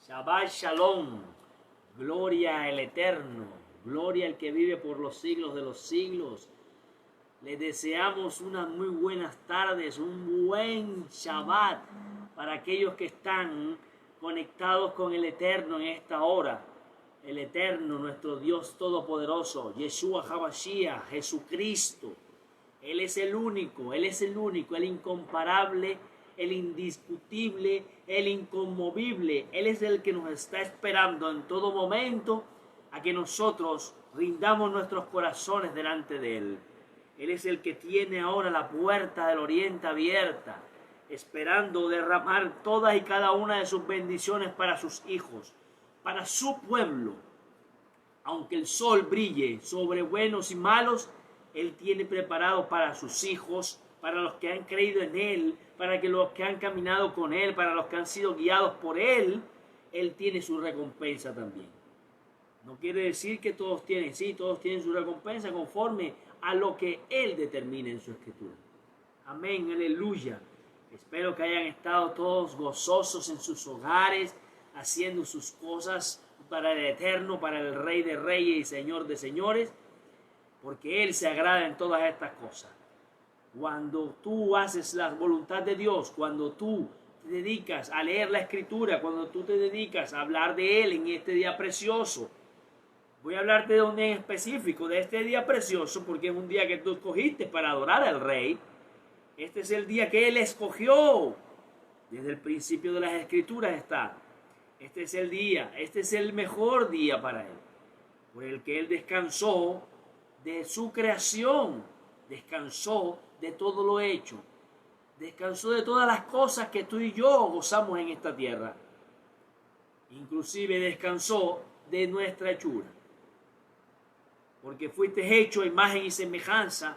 Shabbat Shalom. Gloria al Eterno. Gloria al que vive por los siglos de los siglos. Les deseamos unas muy buenas tardes, un buen Shabbat para aquellos que están conectados con el Eterno en esta hora. El Eterno, nuestro Dios Todopoderoso, Yeshua HaMashiach, Jesucristo. Él es el único, el incomparable, el indiscutible, el inconmovible. Él es el que nos está esperando en todo momento a que nosotros rindamos nuestros corazones delante de Él. Él es el que tiene ahora la puerta del oriente abierta, esperando derramar todas y cada una de sus bendiciones para sus hijos, para su pueblo. Aunque el sol brille sobre buenos y malos, Él tiene preparado para sus hijos, para los que han creído en Él, para que los que han caminado con Él, para los que han sido guiados por Él, Él tiene su recompensa también. No quiere decir que todos tienen, sí, todos tienen su recompensa conforme a lo que Él determina en su Escritura. Amén, aleluya. Espero que hayan estado todos gozosos en sus hogares, haciendo sus cosas para el Eterno, para el Rey de Reyes y Señor de Señores, porque Él se agrada en todas estas cosas. Cuando tú haces la voluntad de Dios, cuando tú te dedicas a leer la Escritura, cuando tú te dedicas a hablar de Él en este día precioso, voy a hablarte de un día en específico, de este día precioso, porque es un día que tú escogiste para adorar al Rey. Este es el día que Él escogió. Desde el principio de las Escrituras está. Este es el día, este es el mejor día para Él, por el que Él descansó de su creación, descansó de todo lo hecho, descansó de todas las cosas que tú y yo gozamos en esta tierra. Inclusive descansó de nuestra hechura, porque fuiste hecho a imagen y semejanza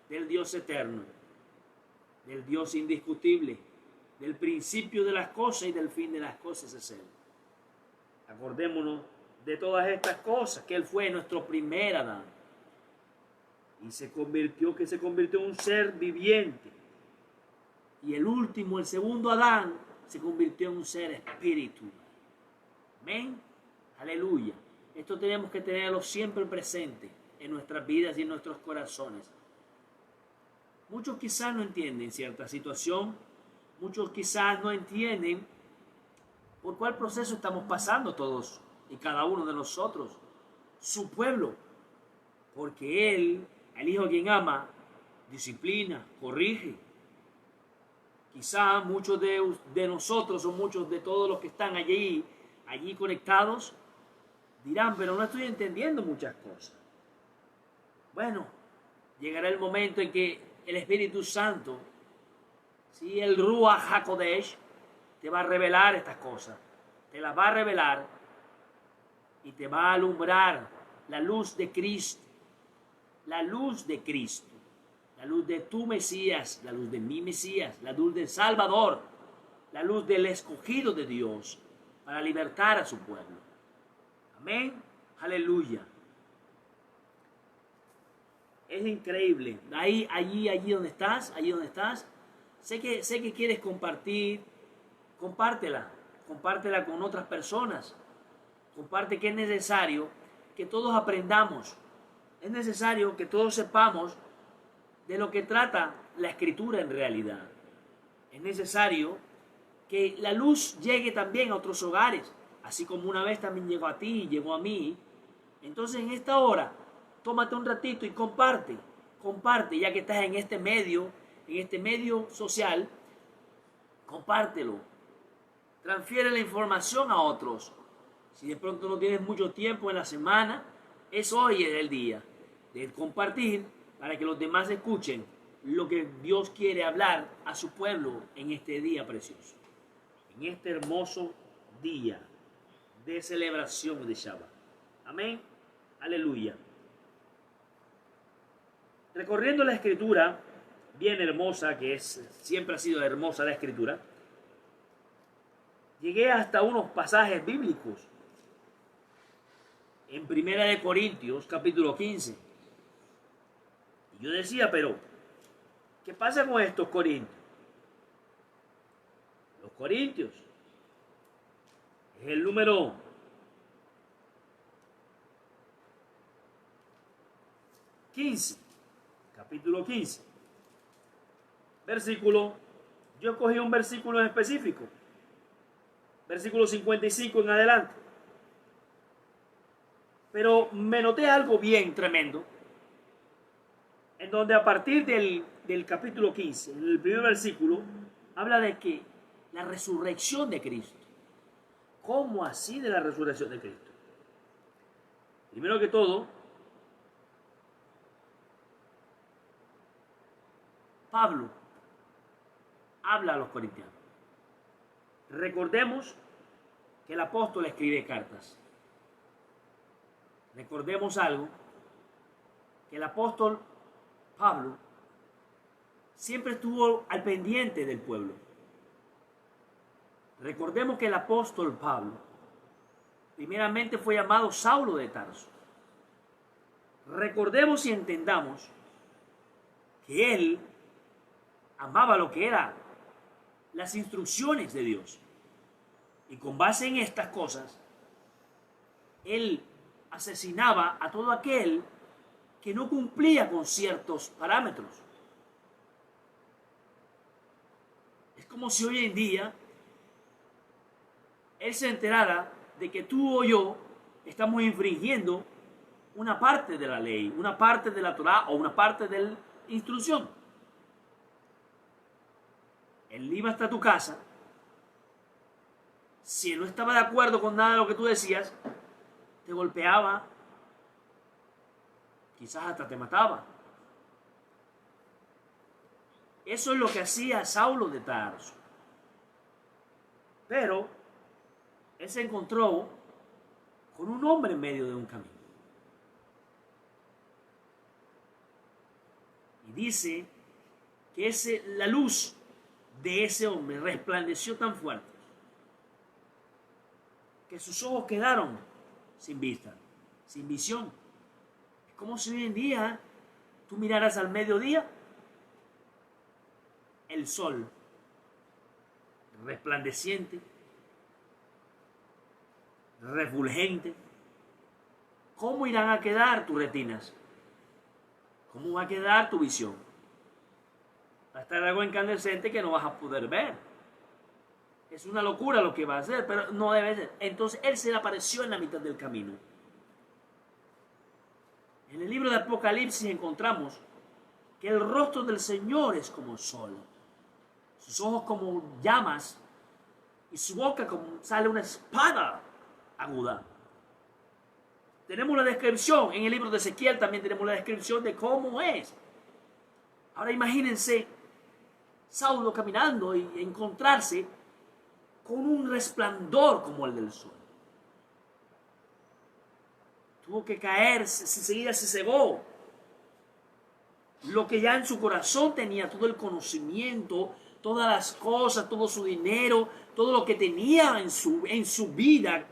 del Dios eterno, del Dios indiscutible, del principio de las cosas y del fin de las cosas es Él. Acordémonos de todas estas cosas, que Él fue nuestro primer Adán y se convirtió en un ser viviente, y el último, el segundo Adán, se convirtió en un ser espíritu. Amén, aleluya. Esto tenemos que tenerlo siempre presente en nuestras vidas y en nuestros corazones. Muchos quizás no entienden cierta situación, muchos quizás no entienden por cuál proceso estamos pasando todos y cada uno de nosotros, su pueblo, porque Él, el Hijo a quien ama, disciplina, corrige. Quizá muchos de nosotros o muchos de todos los que están allí conectados dirán, pero no estoy entendiendo muchas cosas. Bueno, llegará el momento en que el Espíritu Santo, si el Ruach HaKodesh, te va a revelar estas cosas, te las va a revelar y te va a alumbrar la luz de Cristo, la luz de Cristo, la luz de tu Mesías, la luz de mi Mesías, la luz del Salvador, la luz del escogido de Dios para libertar a su pueblo. Amén, aleluya. Es increíble. Allí donde estás, sé que quieres compartir, compártela con otras personas. Comparte que es necesario que todos aprendamos. Es necesario que todos sepamos de lo que trata la Escritura en realidad. Es necesario que la luz llegue también a otros hogares, así como una vez también llegó a ti, llegó a mí. Entonces en esta hora, tómate un ratito y comparte, ya que estás en este medio social, compártelo. Transfiere la información a otros. Si de pronto no tienes mucho tiempo en la semana, hoy es el día de compartir para que los demás escuchen lo que Dios quiere hablar a su pueblo en este día precioso, en este hermoso día de celebración de Shabbat. Amén, aleluya. Recorriendo la Escritura, bien hermosa, siempre ha sido hermosa la Escritura, llegué hasta unos pasajes bíblicos en 1 Corintios, capítulo 15. Y yo decía, pero, ¿qué pasa con estos corintios? Los corintios Es el número 15, capítulo 15, versículo, yo escogí un versículo en específico, versículo 55 en adelante, pero me noté algo bien tremendo, en donde a partir del capítulo 15, en el primer versículo, habla de que la resurrección de Cristo. ¿Cómo así de la resurrección de Cristo? Primero que todo, Pablo habla a los corintianos. Recordemos que el apóstol escribe cartas. Recordemos algo, que el apóstol Pablo siempre estuvo al pendiente del pueblo. Recordemos que el apóstol Pablo primeramente fue llamado Saulo de Tarso. Recordemos y entendamos que él amaba lo que eran las instrucciones de Dios. Y con base en estas cosas, él asesinaba a todo aquel que no cumplía con ciertos parámetros. Es como si hoy en día él se enterara de que tú o yo estamos infringiendo una parte de la ley, una parte de la Torá o una parte de la instrucción. Él iba hasta tu casa. Si él no estaba de acuerdo con nada de lo que tú decías, te golpeaba, quizás hasta te mataba. Eso es lo que hacía Saulo de Tarso. Pero él se encontró con un hombre en medio de un camino. Y dice que la luz de ese hombre resplandeció tan fuerte que sus ojos quedaron sin vista, sin visión. Es como si hoy en día tú miraras al mediodía el sol resplandeciente, refulgente. ¿Cómo irán a quedar tus retinas? ¿Cómo va a quedar tu visión? Va a estar algo incandescente que no vas a poder ver. Es una locura lo que va a hacer, pero no debe ser. Entonces él se le apareció en la mitad del camino. En el libro de Apocalipsis encontramos que el rostro del Señor es como el sol, sus ojos como llamas y su boca como sale una espada aguda. Tenemos la descripción en el libro de Ezequiel, también tenemos la descripción de cómo es. Ahora imagínense Saulo caminando y encontrarse con un resplandor como el del sol. Tuvo que caerse, enseguida se cegó. Lo que ya en su corazón tenía, todo el conocimiento, todas las cosas, todo su dinero, todo lo que tenía en su vida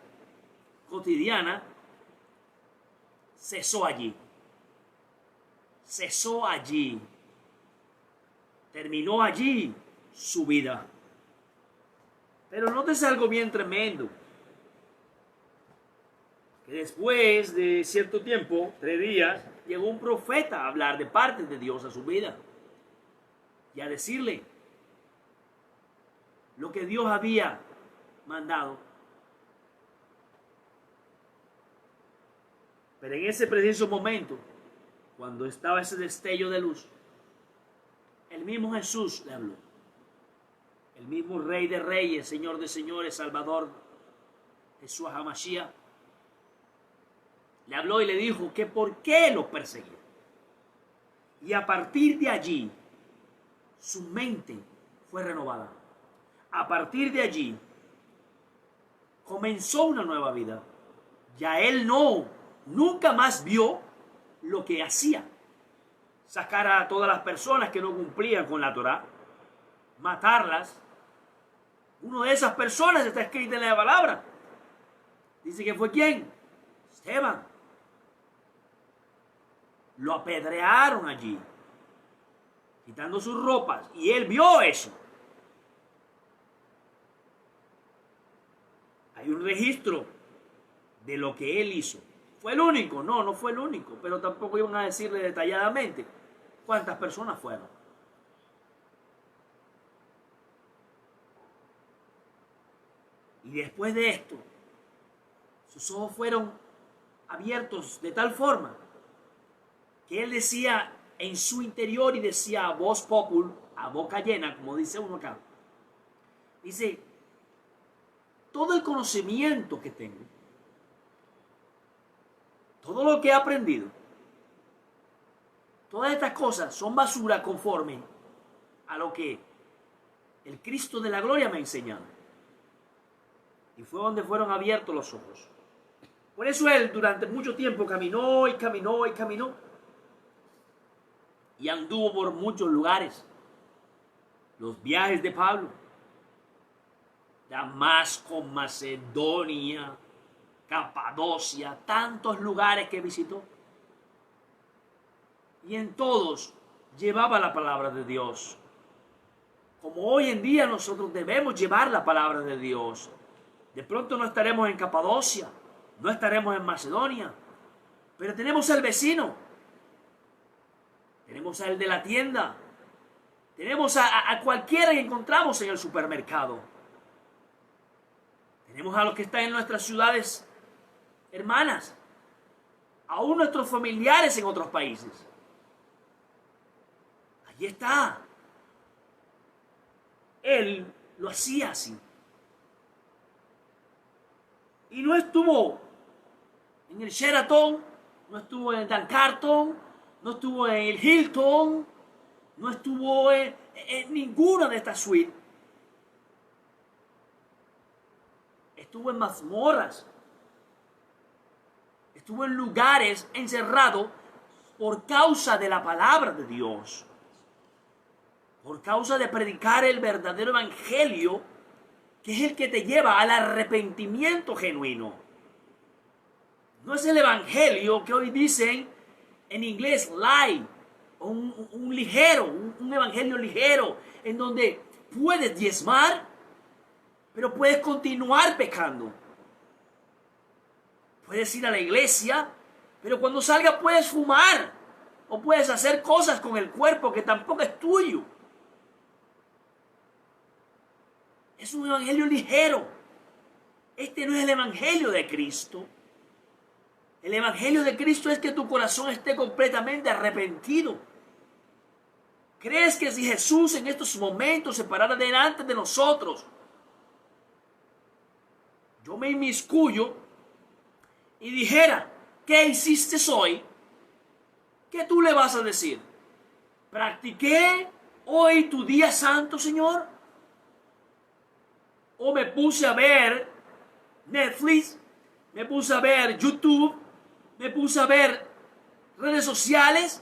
cotidiana, cesó allí. Cesó allí. Terminó allí su vida. Pero nótese algo bien tremendo. Que después de cierto tiempo, 3 días, llegó un profeta a hablar de parte de Dios a su vida. Y a decirle lo que Dios había mandado. Pero en ese preciso momento, cuando estaba ese destello de luz, el mismo Jesús le habló. El mismo Rey de Reyes, Señor de Señores, Salvador, Jesús HaMashiach, le habló y le dijo que por qué lo perseguía. Y a partir de allí, su mente fue renovada. A partir de allí, comenzó una nueva vida. Ya él nunca más vio lo que hacía. Sacar a todas las personas que no cumplían con la Torá, matarlas. Una de esas personas está escrita en la palabra. Dice que fue ¿quién? Esteban. Lo apedrearon allí, quitando sus ropas, y él vio eso. Hay un registro de lo que él hizo. ¿Fue el único? No, no fue el único, pero tampoco iban a decirle detalladamente cuántas personas fueron. Y después de esto, sus ojos fueron abiertos de tal forma que él decía en su interior y decía a voz popul, a boca llena, como dice uno acá. Dice, todo el conocimiento que tengo, todo lo que he aprendido, todas estas cosas son basura conforme a lo que el Cristo de la gloria me ha enseñado. Y fue donde fueron abiertos los ojos. Por eso él durante mucho tiempo caminó y caminó y caminó. Y anduvo por muchos lugares. Los viajes de Pablo. Damasco, Macedonia, Capadocia, tantos lugares que visitó. Y en todos llevaba la palabra de Dios. Como hoy en día nosotros debemos llevar la palabra de Dios. De pronto no estaremos en Capadocia, no estaremos en Macedonia, pero tenemos al vecino, tenemos al de la tienda, tenemos a cualquiera que encontramos en el supermercado, tenemos a los que están en nuestras ciudades hermanas, aún nuestros familiares en otros países. Allí está. Él lo hacía así. Y no estuvo en el Sheraton, no estuvo en el Dan Carton, no estuvo en el Hilton, no estuvo en ninguna de estas suites. Estuvo en mazmorras, estuvo en lugares encerrado por causa de la palabra de Dios, por causa de predicar el verdadero evangelio, que es el que te lleva al arrepentimiento genuino. No es el evangelio que hoy dicen en inglés light, o un ligero, un evangelio ligero, en donde puedes diezmar, pero puedes continuar pecando. Puedes ir a la iglesia, pero cuando salga puedes fumar, o puedes hacer cosas con el cuerpo que tampoco es tuyo. Es un evangelio ligero. Este no es el evangelio de Cristo. El evangelio de Cristo es que tu corazón esté completamente arrepentido. ¿Crees que si Jesús en estos momentos se parara delante de nosotros, yo me inmiscuyo y dijera, ¿qué hiciste hoy? ¿Qué tú le vas a decir? ¿Practiqué hoy tu día santo, Señor? ¿O me puse a ver Netflix, me puse a ver YouTube, me puse a ver redes sociales?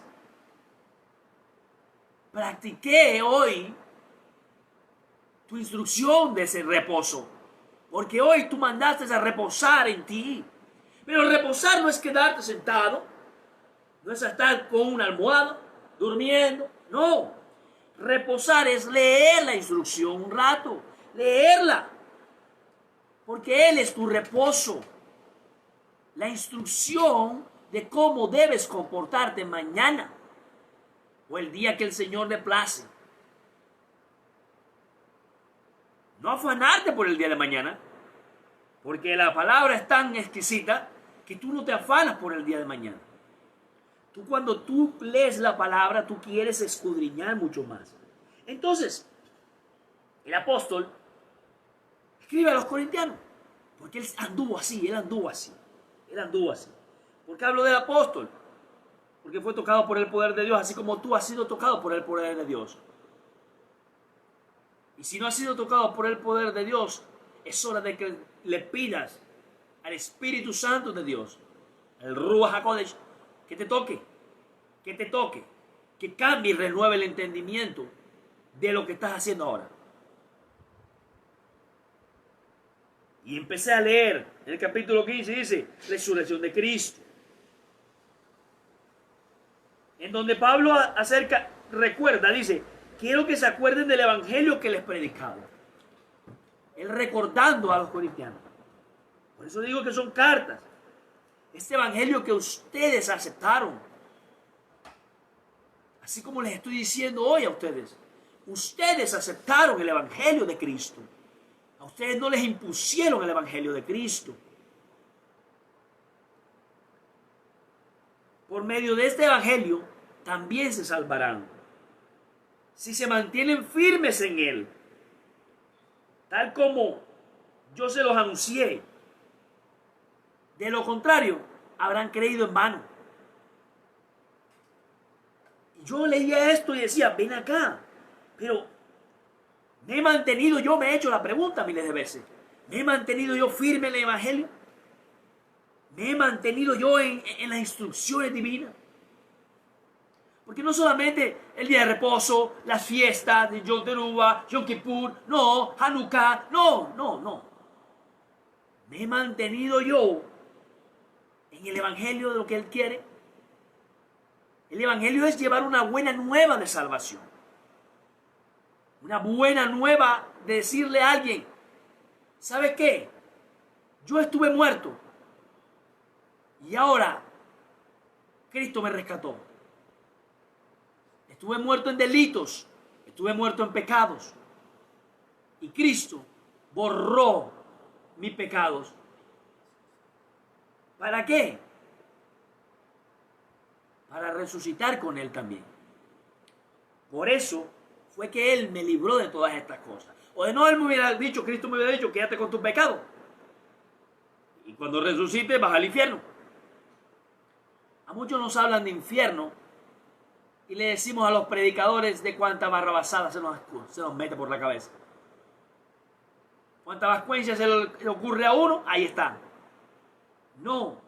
Practiqué hoy tu instrucción de ese reposo, porque hoy tú mandaste a reposar en ti. Pero reposar no es quedarte sentado, no es estar con una almohada, durmiendo, no. Reposar es leer la instrucción un rato, leerla, porque Él es tu reposo. La instrucción de cómo debes comportarte mañana o el día que el Señor le place. No afanarte por el día de mañana, porque la palabra es tan exquisita que tú no te afanas por el día de mañana. Cuando tú lees la palabra, tú quieres escudriñar mucho más. Entonces, el apóstol escribe a los corintianos, porque él anduvo así. ¿Por qué hablo del apóstol? Porque fue tocado por el poder de Dios, así como tú has sido tocado por el poder de Dios. Y si no has sido tocado por el poder de Dios, es hora de que le pidas al Espíritu Santo de Dios, el Ruach HaKodesh, que te toque, que cambie y renueve el entendimiento de lo que estás haciendo ahora. Y empecé a leer en el capítulo 15, dice, resurrección de Cristo. En donde Pablo recuerda, dice, quiero que se acuerden del evangelio que les predicaba. Él recordando a los corintianos. Por eso digo que son cartas. Este evangelio que ustedes aceptaron. Así como les estoy diciendo hoy a ustedes. Ustedes aceptaron el evangelio de Cristo. A ustedes no les impusieron el evangelio de Cristo. Por medio de este evangelio también se salvarán. Si se mantienen firmes en él. Tal como yo se los anuncié. De lo contrario, habrán creído en vano. Y yo leía esto y decía, ven acá. Pero me he mantenido, yo me he hecho la pregunta miles de veces. ¿Me he mantenido yo firme en el evangelio? ¿Me he mantenido yo en las instrucciones divinas? Porque no solamente el día de reposo, las fiestas de Yom Teruah, Yom Kippur, no, Hanukkah, no. Me he mantenido yo en el evangelio de lo que Él quiere. El evangelio es llevar una buena nueva de salvación. Una buena nueva de decirle a alguien, ¿sabe qué? Yo estuve muerto y ahora Cristo me rescató. Estuve muerto en delitos, estuve muerto en pecados y Cristo borró mis pecados. ¿Para qué? Para resucitar con Él también. Por eso fue que Él me libró de todas estas cosas. O de no, Él me hubiera dicho, Cristo me hubiera dicho, quédate con tu pecado. Y cuando resucite, vas al infierno. A muchos nos hablan de infierno y le decimos a los predicadores de cuánta barrabasada se nos mete por la cabeza. Cuánta vascuencia se le ocurre a uno, ahí está. No.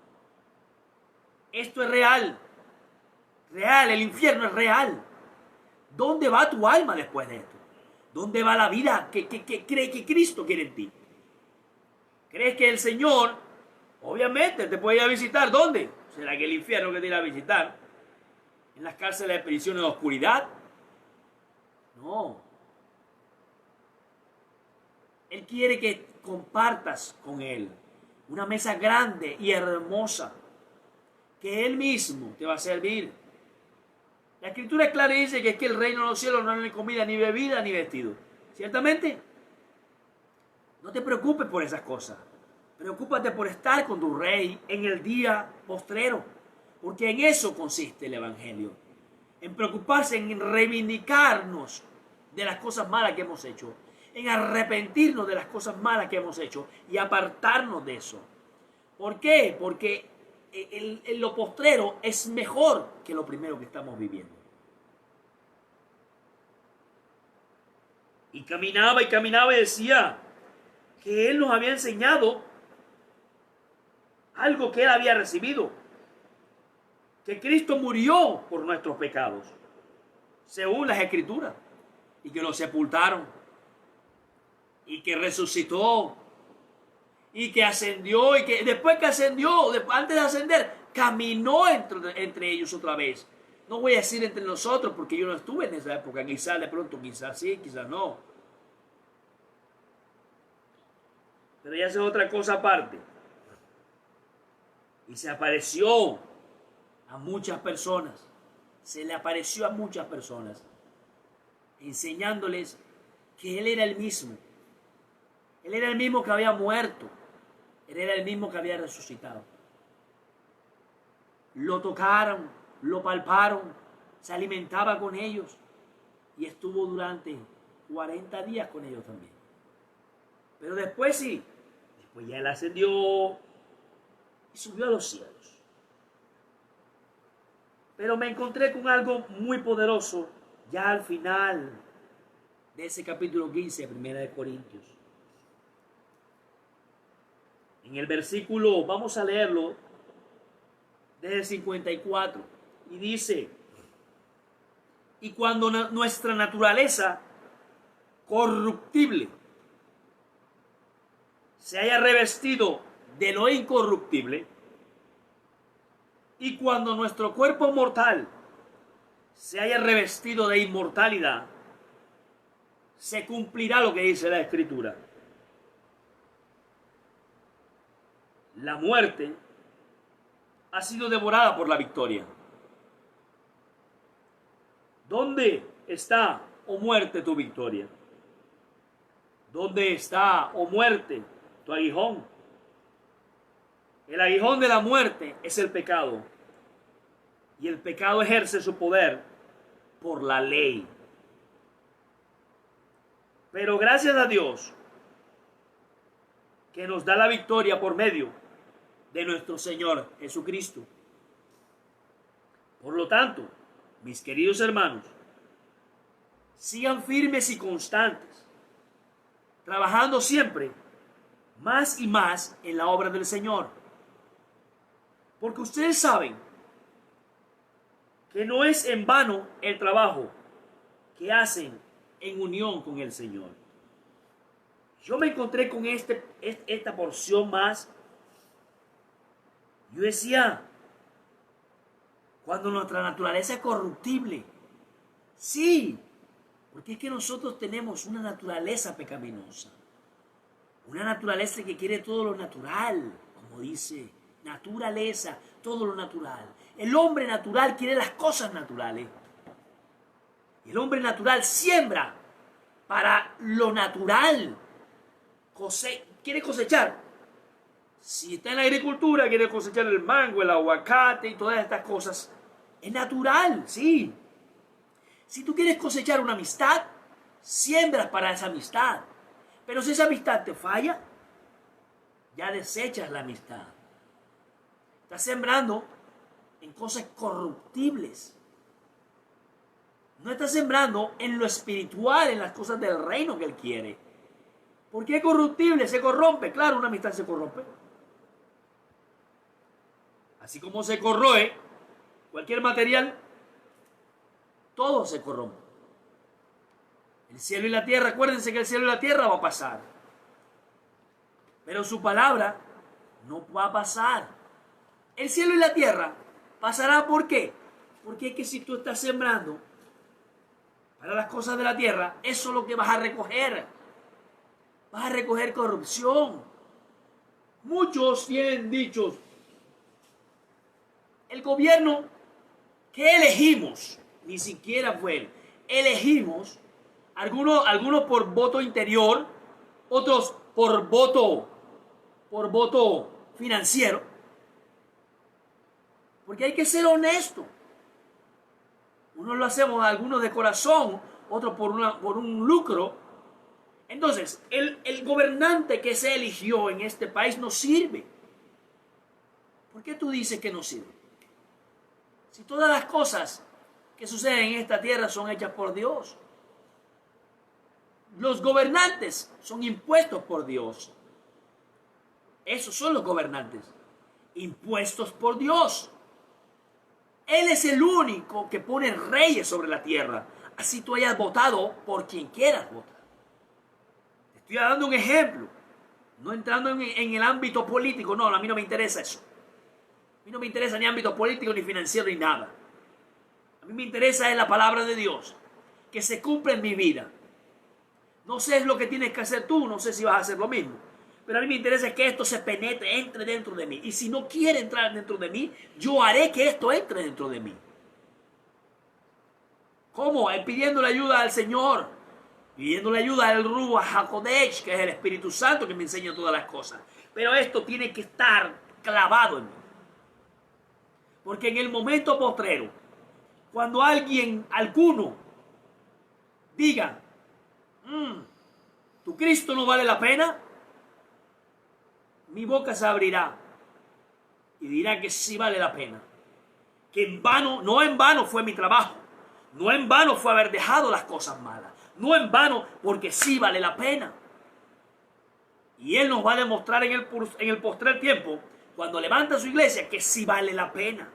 Esto es real. Real, el infierno es real. ¿Dónde va tu alma después de esto? ¿Dónde va la vida que cree que Cristo quiere en ti? ¿Crees que el Señor, obviamente, te puede ir a visitar? ¿Dónde? ¿Será que el infierno que te irá a visitar? ¿En las cárceles de prisiones de oscuridad? No. Él quiere que compartas con Él una mesa grande y hermosa que Él mismo te va a servir. La Escritura es clara y dice que es que el reino de los cielos no es ni comida, ni bebida, ni vestido. Ciertamente, no te preocupes por esas cosas. Preocúpate por estar con tu Rey en el día postrero. Porque en eso consiste el Evangelio. En preocuparse, en reivindicarnos de las cosas malas que hemos hecho. En arrepentirnos de las cosas malas que hemos hecho y apartarnos de eso. ¿Por qué? Porque lo postrero es mejor que lo primero que estamos viviendo. Y caminaba y decía que Él nos había enseñado algo que Él había recibido. Que Cristo murió por nuestros pecados, según las Escrituras, y que lo sepultaron, y que resucitó, y que ascendió, y que después que ascendió, antes de ascender, caminó entre ellos otra vez. No voy a decir entre nosotros porque yo no estuve en esa época, quizás de pronto, quizás sí, quizás no. Pero ya es otra cosa aparte. Y se apareció a muchas personas, se le apareció a muchas personas, enseñándoles que Él era el mismo. Él era el mismo que había muerto. Él era el mismo que había resucitado. Lo tocaron, lo palparon, se alimentaba con ellos y estuvo durante 40 días con ellos también. Pero después sí, después ya Él ascendió y subió a los cielos. Pero me encontré con algo muy poderoso ya al final de ese capítulo 15 de 1 de Corintios. En el versículo, vamos a leerlo desde el 54, y dice: y cuando nuestra naturaleza corruptible se haya revestido de lo incorruptible, y cuando nuestro cuerpo mortal se haya revestido de inmortalidad, se cumplirá lo que dice la Escritura: la muerte ha sido devorada por la victoria. ¿Dónde está, oh muerte, tu victoria? ¿Dónde está, oh muerte, tu aguijón? El aguijón de la muerte es el pecado. Y el pecado ejerce su poder por la ley. Pero gracias a Dios que nos da la victoria por medio de nuestro Señor Jesucristo. Por lo tanto, mis queridos hermanos, sigan firmes y constantes, trabajando siempre más y más en la obra del Señor. Porque ustedes saben que no es en vano el trabajo que hacen en unión con el Señor. Yo me encontré con esta porción más. Yo decía, cuando nuestra naturaleza es corruptible, sí, porque es que nosotros tenemos una naturaleza pecaminosa, una naturaleza que quiere todo lo natural, como dice, naturaleza, todo lo natural. El hombre natural quiere las cosas naturales. El hombre natural siembra para lo natural, quiere cosechar. Si está en la agricultura, quiere cosechar el mango, el aguacate y todas estas cosas. Es natural, sí. Si tú quieres cosechar una amistad, siembras para esa amistad. Pero si esa amistad te falla, ya desechas la amistad. Estás sembrando en cosas corruptibles. No estás sembrando en lo espiritual, en las cosas del reino que Él quiere. Porque es corruptible, se corrompe. Claro, una amistad se corrompe. Así como se corroe cualquier material, todo se corrompe. El cielo y la tierra, acuérdense que el cielo y la tierra va a pasar. Pero su palabra no va a pasar. El cielo y la tierra pasará, ¿por qué? Porque es que si tú estás sembrando para las cosas de la tierra, eso es lo que vas a recoger. Vas a recoger corrupción. Muchos tienen dichos, el gobierno que elegimos, ni siquiera fue él, elegimos, algunos por voto interior, otros por voto financiero, porque hay que ser honesto. Unos lo hacemos, algunos de corazón, otros por un lucro. Entonces, el gobernante que se eligió en este país no sirve. ¿Por qué tú dices que no sirve? Si todas las cosas que suceden en esta tierra son hechas por Dios. Los gobernantes son impuestos por Dios. Esos son los gobernantes, impuestos por Dios. Él es el único que pone reyes sobre la tierra. Así tú hayas votado por quien quieras votar. Te estoy dando un ejemplo. No entrando en el ámbito político. No, a mí no me interesa eso. A mí no me interesa ni ámbito político, ni financiero, ni nada. A mí me interesa es la palabra de Dios. Que se cumpla en mi vida. No sé lo que tienes que hacer tú. No sé si vas a hacer lo mismo. Pero a mí me interesa que esto se penetre, entre dentro de mí. Y si no quiere entrar dentro de mí, yo haré que esto entre dentro de mí. ¿Cómo? Pidiéndole ayuda al Señor. Pidiéndole ayuda al Ruach HaKodesh, que es el Espíritu Santo que me enseña todas las cosas. Pero esto tiene que estar clavado en mí. Porque en el momento postrero, cuando alguno, diga, ¿tu Cristo no vale la pena? Mi boca se abrirá y dirá que sí vale la pena. Que en vano, no en vano fue mi trabajo. No en vano fue haber dejado las cosas malas. No en vano, porque sí vale la pena. Y Él nos va a demostrar en el postrer tiempo, cuando levanta su iglesia, que sí vale la pena.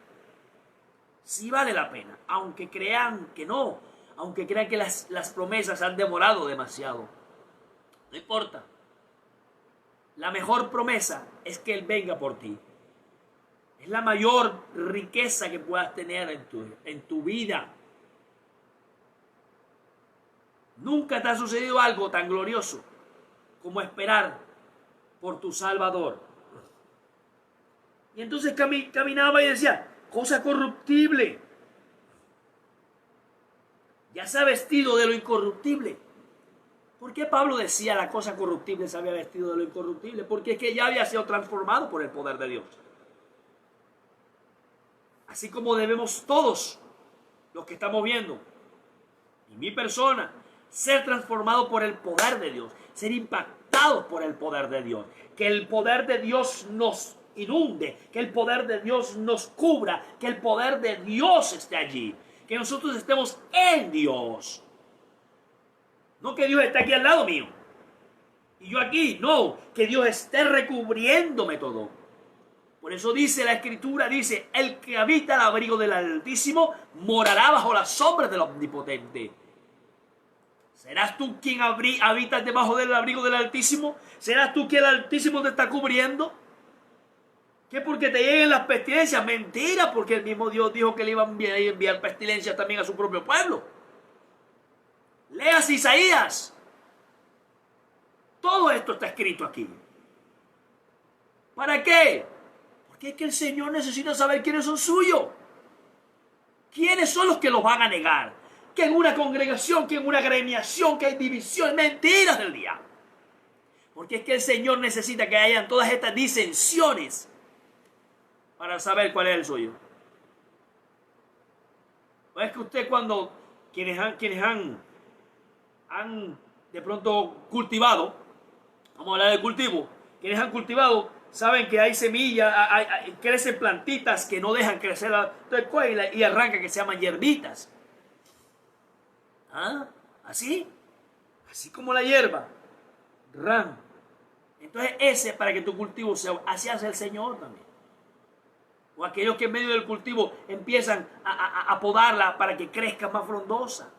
Sí vale la pena. Aunque crean que no. Aunque crean que las promesas han demorado demasiado. No importa. La mejor promesa es que Él venga por ti. Es la mayor riqueza que puedas tener en tu vida. Nunca te ha sucedido algo tan glorioso como esperar por tu Salvador. Y entonces caminaba y decía, cosa corruptible. Ya se ha vestido de lo incorruptible. ¿Por qué Pablo decía la cosa corruptible se había vestido de lo incorruptible? Porque es que ya había sido transformado por el poder de Dios. Así como debemos todos los que estamos viendo, y mi persona, ser transformados por el poder de Dios, ser impactados por el poder de Dios, que el poder de Dios nos inunde, que el poder de Dios nos cubra, que el poder de Dios esté allí, que nosotros estemos en Dios. No que Dios esté aquí al lado mío y yo aquí, no, que Dios esté recubriéndome todo. Por eso dice la Escritura, dice, el que habita al abrigo del Altísimo morará bajo las sombras del Omnipotente. ¿Serás tú quien habitas debajo del abrigo del Altísimo? ¿Serás tú quien el Altísimo te está cubriendo? ¿Qué porque te lleguen las pestilencias? Mentira, porque el mismo Dios dijo que le iba a enviar pestilencias también a su propio pueblo. Leas Isaías. Todo esto está escrito aquí. ¿Para qué? Porque es que el Señor necesita saber quiénes son suyos. ¿Quiénes son los que los van a negar? Que en una congregación, que en una agremiación, que hay división, mentiras del diablo. Porque es que el Señor necesita que hayan todas estas disensiones para saber cuál es el suyo. ¿O es que usted cuando quienes han de pronto cultivado, vamos a hablar de cultivo, quienes han cultivado saben que hay semillas, crecen plantitas que no dejan crecer y arranca que se llaman hierbitas. ¿Ah? ¿Así? Así como la hierba. Ram. Entonces ese para que tu cultivo sea, así hace el Señor también. O aquellos que en medio del cultivo empiezan a podarla para que crezca más frondosa.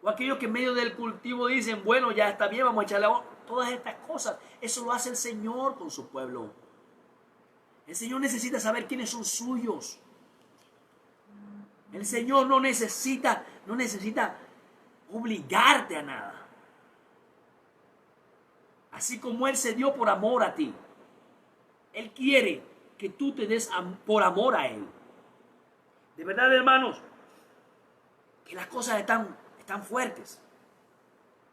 O aquellos que en medio del cultivo dicen, bueno, ya está bien, vamos a echarle agua. Todas estas cosas, eso lo hace el Señor con su pueblo. El Señor necesita saber quiénes son suyos. El Señor no necesita obligarte a nada. Así como Él se dio por amor a ti, Él quiere que tú te des por amor a Él. De verdad, hermanos, que las cosas están fuertes.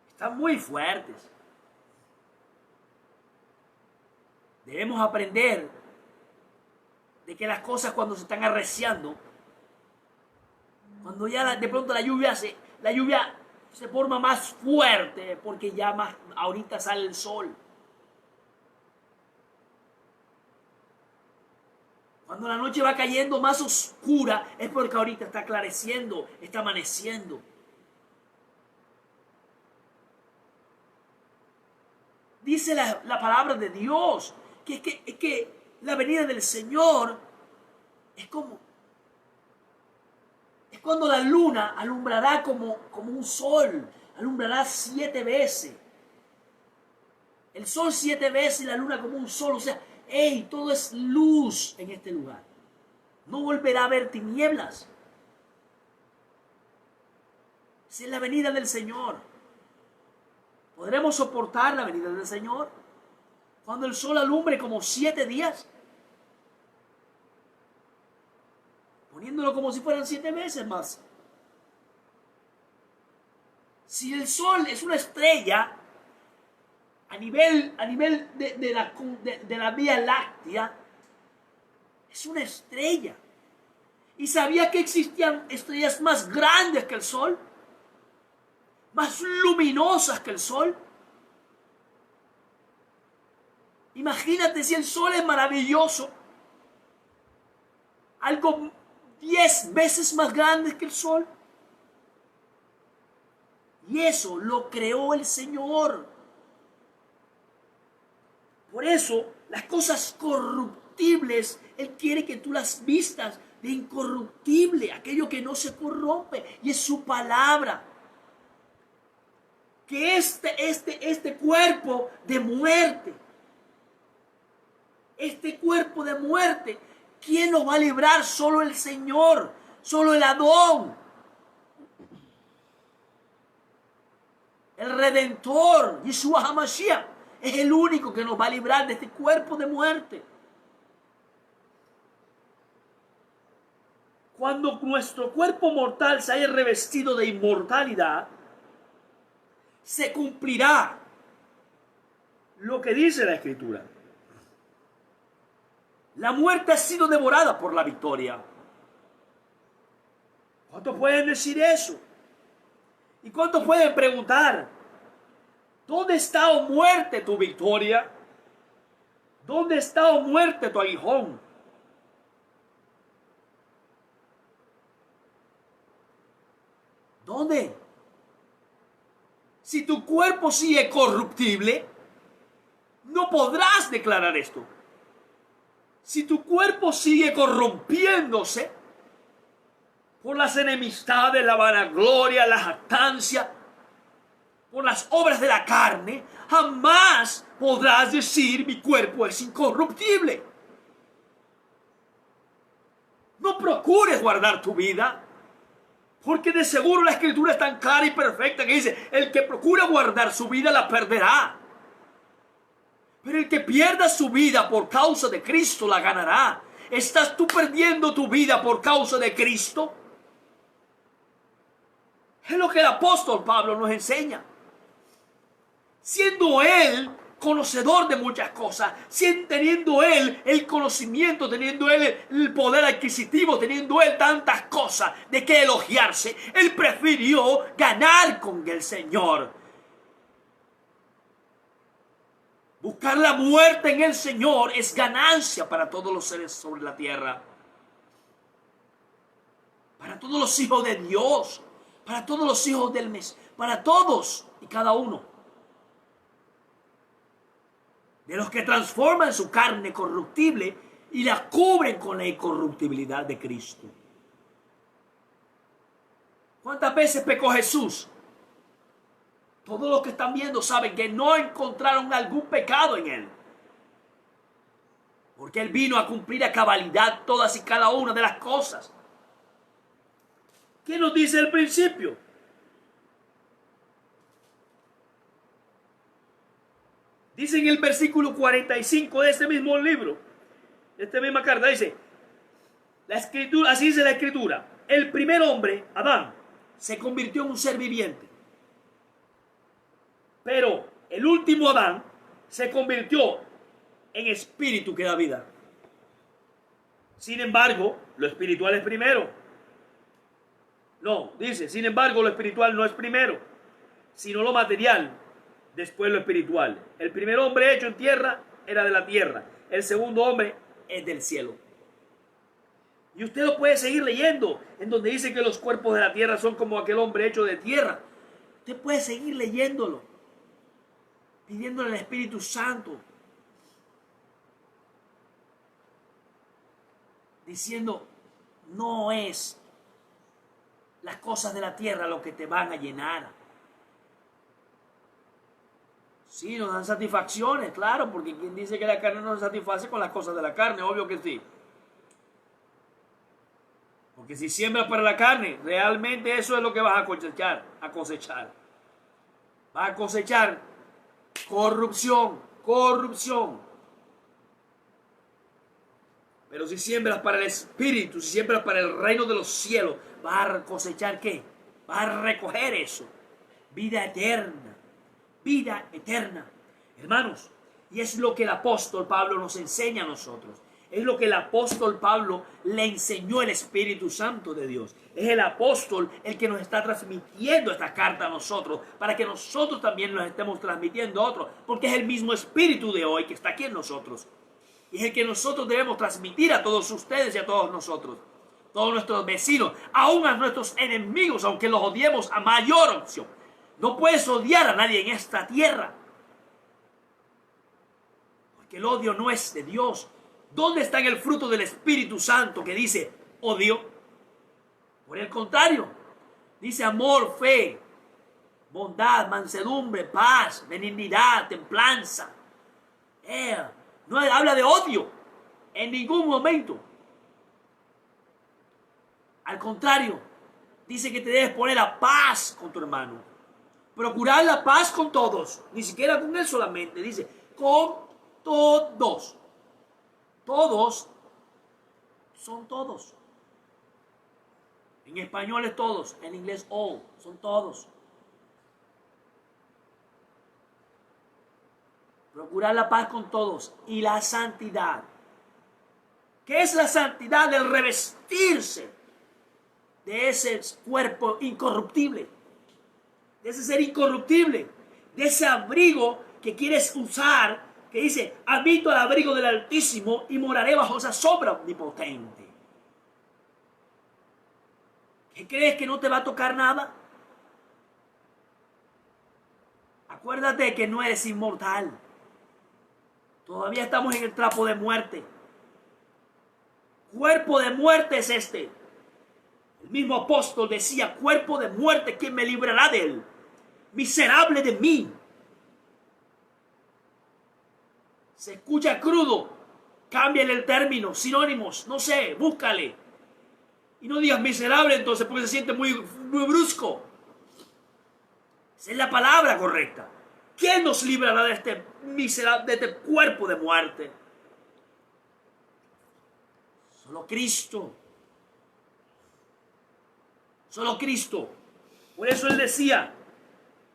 Están muy fuertes. Debemos aprender de que las cosas cuando se están arreciando, cuando ya de pronto la lluvia se forma más fuerte, porque ya más ahorita sale el sol. Cuando la noche va cayendo más oscura, es porque ahorita está aclareciendo, está amaneciendo. Dice la palabra de Dios que la venida del Señor es cuando la luna alumbrará como un sol, alumbrará 7 veces. El sol 7 veces y la luna como un sol, o sea, todo es luz en este lugar. No volverá a haber tinieblas. Esa es la venida del Señor. ¿Podremos soportar la venida del Señor? Cuando el sol alumbre como 7 días. Poniéndolo como si fueran 7 veces más. Si el sol es una estrella a nivel de la Vía Láctea, es una estrella. ¿Y sabía que existían estrellas más grandes que el sol? Más luminosas que el sol. Imagínate si el sol es maravilloso. Algo 10 veces más grande que el sol. Y eso lo creó el Señor. Por eso, las cosas corruptibles, Él quiere que tú las vistas de incorruptible, aquello que no se corrompe, y es su palabra. Que este cuerpo de muerte, ¿quién nos va a librar? Solo el Señor, solo el Adón, el Redentor, Yeshua HaMashiach, es el único que nos va a librar de este cuerpo de muerte. cuando nuestro cuerpo mortal se haya revestido de inmortalidad, se cumplirá lo que dice la Escritura. La muerte ha sido devorada por la victoria. ¿Cuántos pueden decir eso? ¿Y cuántos pueden preguntar, ¿dónde está, oh muerte, tu victoria? ¿Dónde está, oh muerte, tu aguijón? ¿Dónde? Si tu cuerpo sigue corruptible, no podrás declarar esto. Si tu cuerpo sigue corrompiéndose por las enemistades, la vanagloria, la jactancia, por las obras de la carne, jamás podrás decir mi cuerpo es incorruptible. No procures guardar tu vida, porque de seguro la Escritura es tan clara y perfecta que dice, el que procura guardar su vida la perderá. Pero el que pierda su vida por causa de Cristo la ganará. ¿Estás tú perdiendo tu vida por causa de Cristo? Es lo que el apóstol Pablo nos enseña. Siendo él conocedor de muchas cosas, teniendo él el conocimiento, teniendo él el poder adquisitivo, teniendo él tantas cosas de que elogiarse, él prefirió ganar con el Señor. Buscar la muerte en el Señor es ganancia para todos los seres sobre la tierra, para todos los hijos de Dios, para todos los hijos del Mesías, para todos y cada uno de los que transforman su carne corruptible y la cubren con la incorruptibilidad de Cristo. ¿Cuántas veces pecó Jesús? Todos los que están viendo saben que no encontraron algún pecado en él, porque él vino a cumplir a cabalidad todas y cada una de las cosas. ¿Qué nos dice el principio? Dice en el versículo 45 de este mismo libro, de esta misma carta, dice, la escritura, así dice la Escritura, el primer hombre, Adán, se convirtió en un ser viviente. Pero el último Adán se convirtió en espíritu que da vida. Sin embargo, lo espiritual es primero. No, dice, sin embargo, lo espiritual no es primero, sino lo material, después lo espiritual. El primer hombre hecho en tierra era de la tierra. El segundo hombre es del cielo. Y usted lo puede seguir leyendo, en donde dice que los cuerpos de la tierra son como aquel hombre hecho de tierra. Usted puede seguir leyéndolo, pidiéndole al Espíritu Santo, diciendo, no es las cosas de la tierra lo que te van a llenar. Sí, nos dan satisfacciones, claro, porque quien dice que la carne no se satisface con las cosas de la carne, obvio que sí. Porque si siembras para la carne, realmente eso es lo que vas a cosechar, Vas a cosechar corrupción. Pero si siembras para el Espíritu, si siembras para el reino de los cielos, vas a cosechar ¿qué? Vas a recoger eso. Vida eterna. Hermanos, y es lo que el apóstol Pablo nos enseña a nosotros. Es lo que el apóstol Pablo le enseñó el Espíritu Santo de Dios. Es el apóstol el que nos está transmitiendo esta carta a nosotros, para que nosotros también nos estemos transmitiendo a otros, porque es el mismo Espíritu de hoy que está aquí en nosotros. Y es el que nosotros debemos transmitir a todos ustedes y a todos nosotros, todos nuestros vecinos, aún a nuestros enemigos, aunque los odiemos a mayor opción. No puedes odiar a nadie en esta tierra, porque el odio no es de Dios. ¿Dónde está el fruto del Espíritu Santo que dice odio? Por el contrario, dice amor, fe, bondad, mansedumbre, paz, benignidad, templanza. No habla de odio en ningún momento. Al contrario, dice que te debes poner la paz con tu hermano. Procurar la paz con todos, ni siquiera con él solamente, dice, con todos. Todos son todos. En español es todos, en inglés all, son todos. Procurar la paz con todos y la santidad. ¿Qué es la santidad? El revestirse de ese cuerpo incorruptible, de ese ser incorruptible, de ese abrigo que quieres usar, que dice, habito al abrigo del Altísimo y moraré bajo esa sombra omnipotente. ¿Qué crees que no te va a tocar nada? Acuérdate que no eres inmortal. Todavía estamos en el trapo de muerte. Cuerpo de muerte es este. El mismo apóstol decía, cuerpo de muerte, ¿quién me librará de él? Miserable de mí. Se escucha crudo. Cámbiale el término, sinónimos, no sé, búscale. Y no digas miserable entonces porque se siente muy brusco. Esa es la palabra correcta. ¿Quién nos librará de este miserable, de este cuerpo de muerte? Solo Cristo. Solo Cristo. Por eso él decía,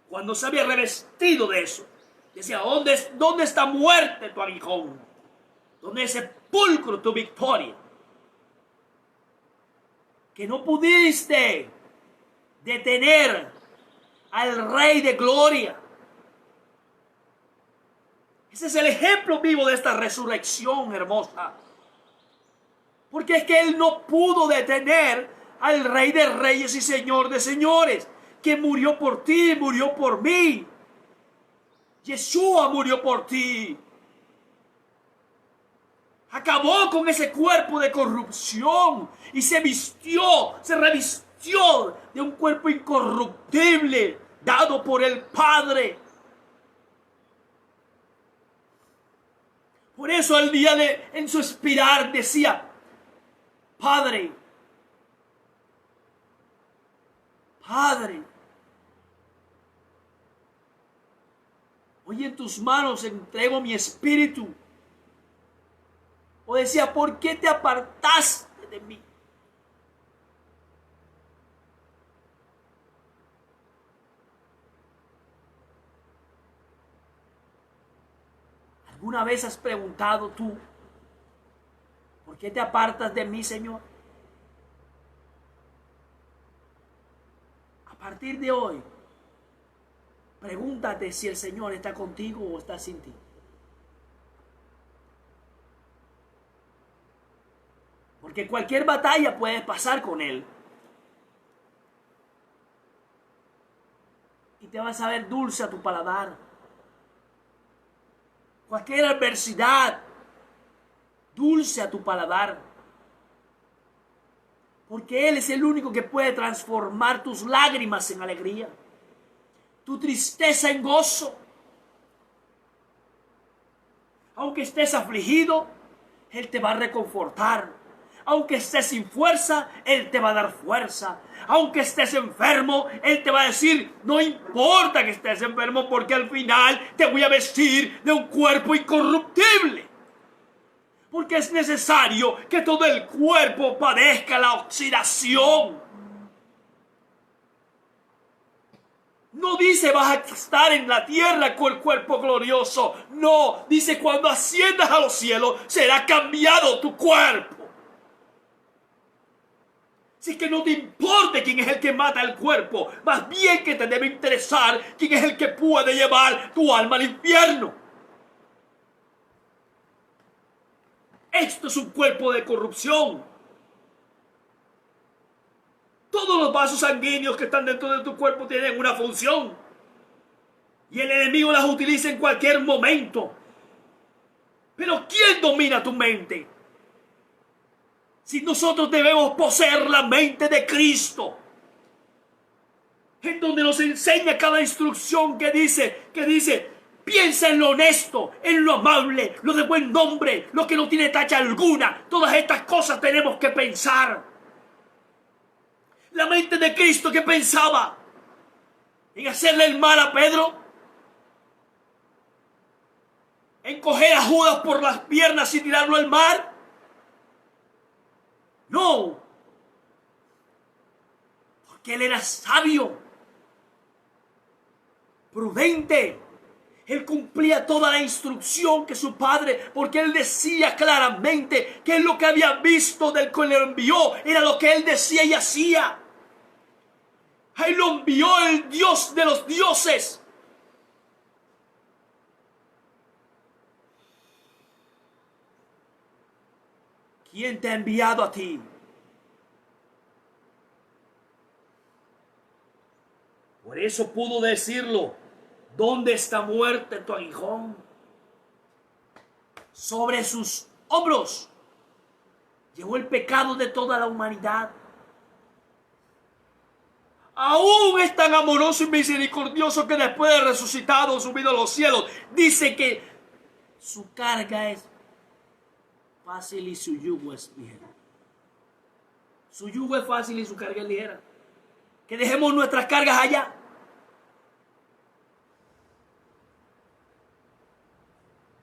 cuando se había revestido de eso, decía, ¿dónde está muerte tu aguijón? ¿Dónde es sepulcro tu victoria? Que no pudiste detener al Rey de Gloria. Ese es el ejemplo vivo de esta resurrección hermosa. Porque es que él no pudo detener al Rey de Reyes y Señor de Señores, que murió por ti, murió por mí. Yeshua murió por ti. Acabó con ese cuerpo de corrupción y se revistió de un cuerpo incorruptible dado por el Padre. Por eso al día en su expirar decía, Padre, Padre, hoy en tus manos entrego mi espíritu. O decía, ¿por qué te apartaste de mí? ¿Alguna vez has preguntado tú, ¿por qué te apartas de mí, Señor? A partir de hoy, pregúntate si el Señor está contigo o está sin ti. Porque cualquier batalla puede pasar con Él. Y te vas a ver dulce a tu paladar. Cualquier adversidad, dulce a tu paladar. Porque Él es el único que puede transformar tus lágrimas en alegría, tu tristeza en gozo. Aunque estés afligido, Él te va a reconfortar. Aunque estés sin fuerza, Él te va a dar fuerza. Aunque estés enfermo, Él te va a decir, no importa que estés enfermo, porque al final te voy a vestir de un cuerpo incorruptible. Porque es necesario que todo el cuerpo padezca la oxidación. No dice vas a estar en la tierra con el cuerpo glorioso. No, dice cuando asciendas a los cielos será cambiado tu cuerpo. Así que no te importe quién es el que mata el cuerpo, más bien que te debe interesar quién es el que puede llevar tu alma al infierno. Esto es un cuerpo de corrupción. Todos los vasos sanguíneos que están dentro de tu cuerpo tienen una función. Y el enemigo las utiliza en cualquier momento. Pero ¿quién domina tu mente? Si nosotros debemos poseer la mente de Cristo, en donde nos enseña cada instrucción que dice, piensa en lo honesto, en lo amable, lo de buen nombre, lo que no tiene tacha alguna. Todas estas cosas tenemos que pensar. La mente de Cristo, ¿qué pensaba? ¿En hacerle el mal a Pedro? ¿En coger a Judas por las piernas y tirarlo al mar? No. porque él era sabio, prudente. Él cumplía toda la instrucción que su padre, porque él decía claramente que lo que había visto del que le envió era lo que él decía y hacía. Ahí lo envió el Dios de los dioses. ¿Quién te ha enviado a ti? Por eso pudo decirlo. ¿Dónde está muerte tu aguijón? Sobre sus hombros llevó el pecado de toda la humanidad. Aún es tan amoroso y misericordioso que después de resucitado, subido a los cielos, dice que su carga es fácil y su yugo es ligero. Su yugo es fácil y su carga es ligera. Que dejemos nuestras cargas allá.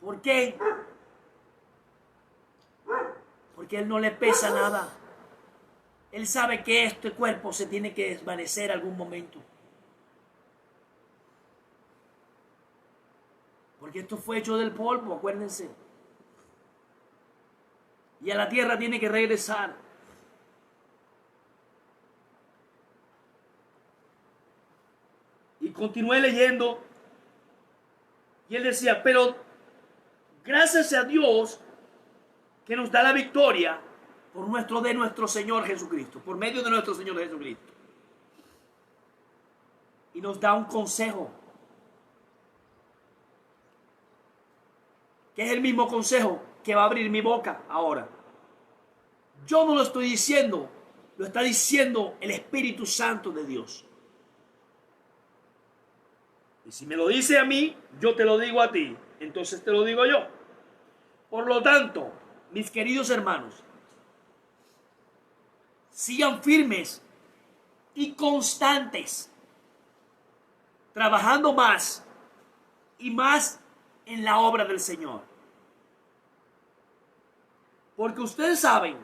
¿Por qué? Porque a él no le pesa nada. Él sabe que este cuerpo se tiene que desvanecer algún momento. Porque esto fue hecho del polvo, acuérdense. Y a la tierra tiene que regresar. Y continué leyendo. Y él decía, pero gracias a Dios que nos da la victoria por nuestro Señor Jesucristo, por medio de nuestro Señor Jesucristo. Y nos da un consejo, que es el mismo consejo que va a abrir mi boca ahora. Yo no lo estoy diciendo, lo está diciendo el Espíritu Santo de Dios. Y si me lo dice a mí, yo te lo digo a ti, entonces te lo digo yo. Por lo tanto, mis queridos hermanos, sigan firmes y constantes, trabajando más y más en la obra del Señor. Porque ustedes saben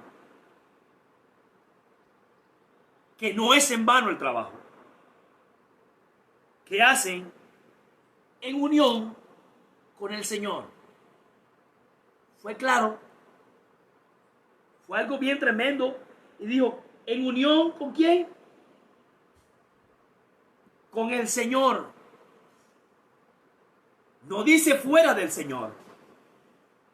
que no es en vano el trabajo que hacen en unión con el Señor. Fue claro, fue algo bien tremendo. Y dijo, ¿en unión con quién? Con el Señor. No dice fuera del Señor.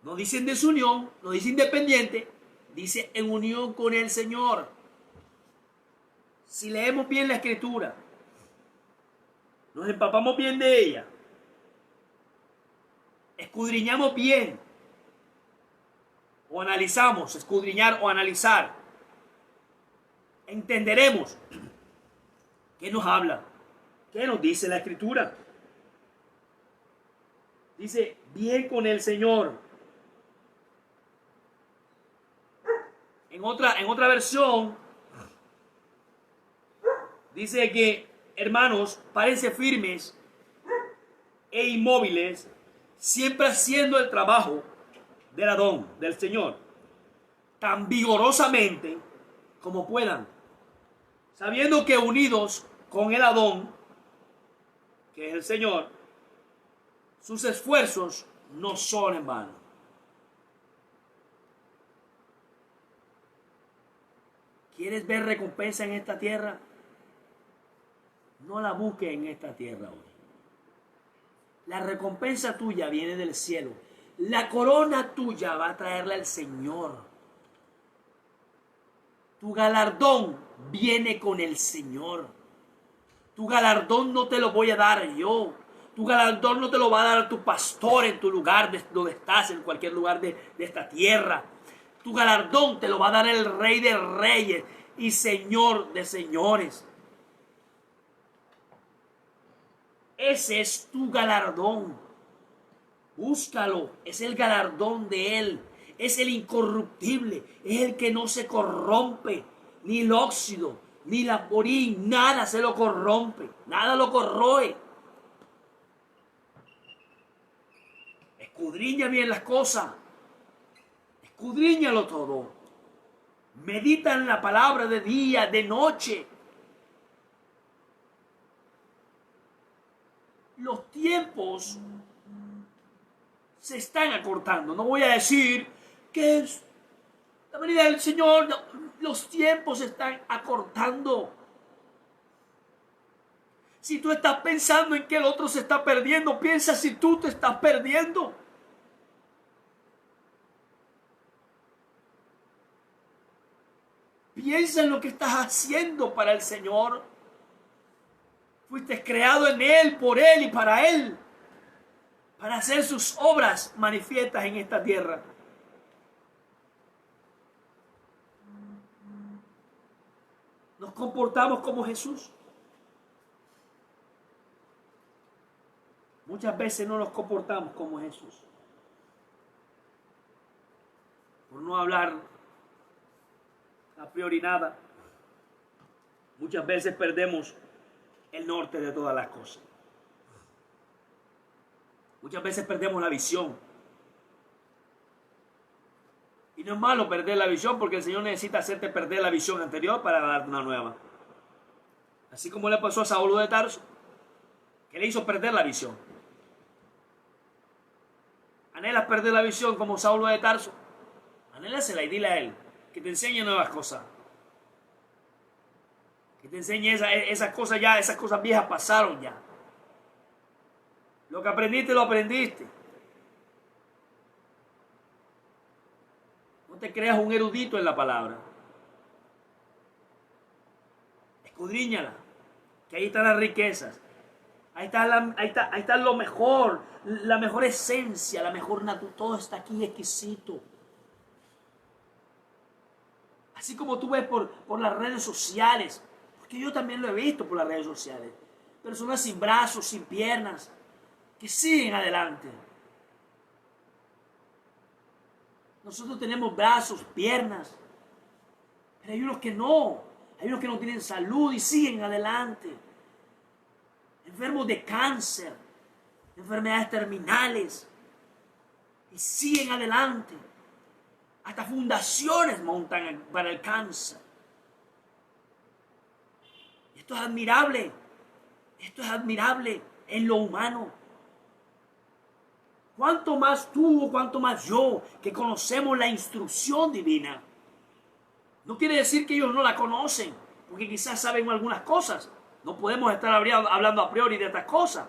No dice en desunión, no dice independiente. Dice en unión con el Señor. Si leemos bien la Escritura, nos empapamos bien de ella, escudriñamos bien, o analizamos, escudriñar o analizar, entenderemos qué nos habla, qué nos dice la Escritura. Dice, bien con el Señor. En otra versión, dice que, hermanos, parecen firmes e inmóviles, siempre haciendo el trabajo del Adón, del Señor, tan vigorosamente como puedan, sabiendo que unidos con el Adón, que es el Señor, sus esfuerzos no son en vano. ¿Quieres ver recompensa en esta tierra? No la busques en esta tierra hoy. La recompensa tuya viene del cielo. La corona tuya va a traerla el Señor. Tu galardón viene con el Señor. Tu galardón no te lo voy a dar yo. Tu galardón no te lo va a dar tu pastor en tu lugar donde estás, en cualquier lugar de esta tierra. Tu galardón te lo va a dar el Rey de Reyes y Señor de Señores. Ese es tu galardón. Búscalo. Es el galardón de Él. Es el incorruptible. Es el que no se corrompe. Ni el óxido, ni la porín. Nada se lo corrompe. Nada lo corroe. Escudriña bien las cosas. Escudriñalo todo. Medita en la palabra de día, de noche. los tiempos se están acortando. No voy a decir que es la venida del Señor. No, los tiempos se están acortando. Si tú estás pensando en que el otro se está perdiendo, piensa si tú te estás perdiendo. Piensa en lo que estás haciendo para el Señor. Fuiste creado en Él, por Él y para Él, para hacer sus obras manifiestas en esta tierra. Nos comportamos como Jesús. Muchas veces no nos comportamos como Jesús. Por no hablar a priori nada, muchas veces perdemos el norte de todas las cosas. Muchas veces perdemos la visión. Y no es malo perder la visión, porque el Señor necesita hacerte perder la visión anterior para darte una nueva. Así como le pasó a Saulo de Tarso, que le hizo perder la visión. ¿Anhelas perder la visión como Saulo de Tarso? Anhélasela y dile a él que te enseñe nuevas cosas. Que te enseñe esas cosas ya, esas cosas viejas pasaron ya. Lo que aprendiste, lo aprendiste. No te creas un erudito en la palabra. Escudriñala, que ahí están las riquezas. Ahí está lo mejor, la mejor esencia, la mejor naturaleza. Todo está aquí exquisito. Así como tú ves por las redes sociales, porque yo también lo he visto por las redes sociales. Personas sin brazos, sin piernas, que siguen adelante. Nosotros tenemos brazos, piernas, pero hay unos que no. Hay unos que no tienen salud y siguen adelante. Enfermos de cáncer, enfermedades terminales, y siguen adelante. Hasta fundaciones montan para el cáncer. Esto es admirable. Esto es admirable en lo humano. ¿Cuánto más tú o cuánto más yo que conocemos la instrucción divina? No quiere decir que ellos no la conocen, porque quizás saben algunas cosas. No podemos estar hablando a priori de estas cosas.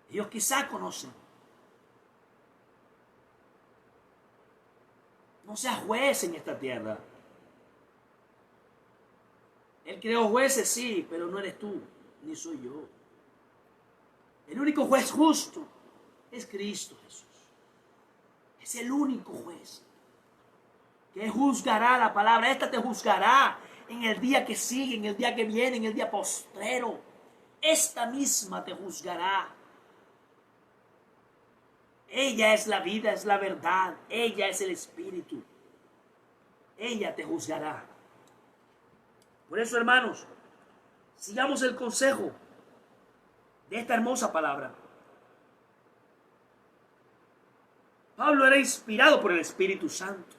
Ellos quizás conocen. No seas juez en esta tierra. Él creó jueces, sí, pero no eres tú, ni soy yo. El único juez justo es Cristo Jesús. Es el único juez que juzgará. La palabra esta te juzgará en el día que sigue, en el día que viene, en el día postrero. Esta misma te juzgará. Ella es la vida, es la verdad. Ella es el Espíritu. Ella te juzgará. Por eso, hermanos, sigamos el consejo de esta hermosa palabra. Pablo era inspirado por el Espíritu Santo.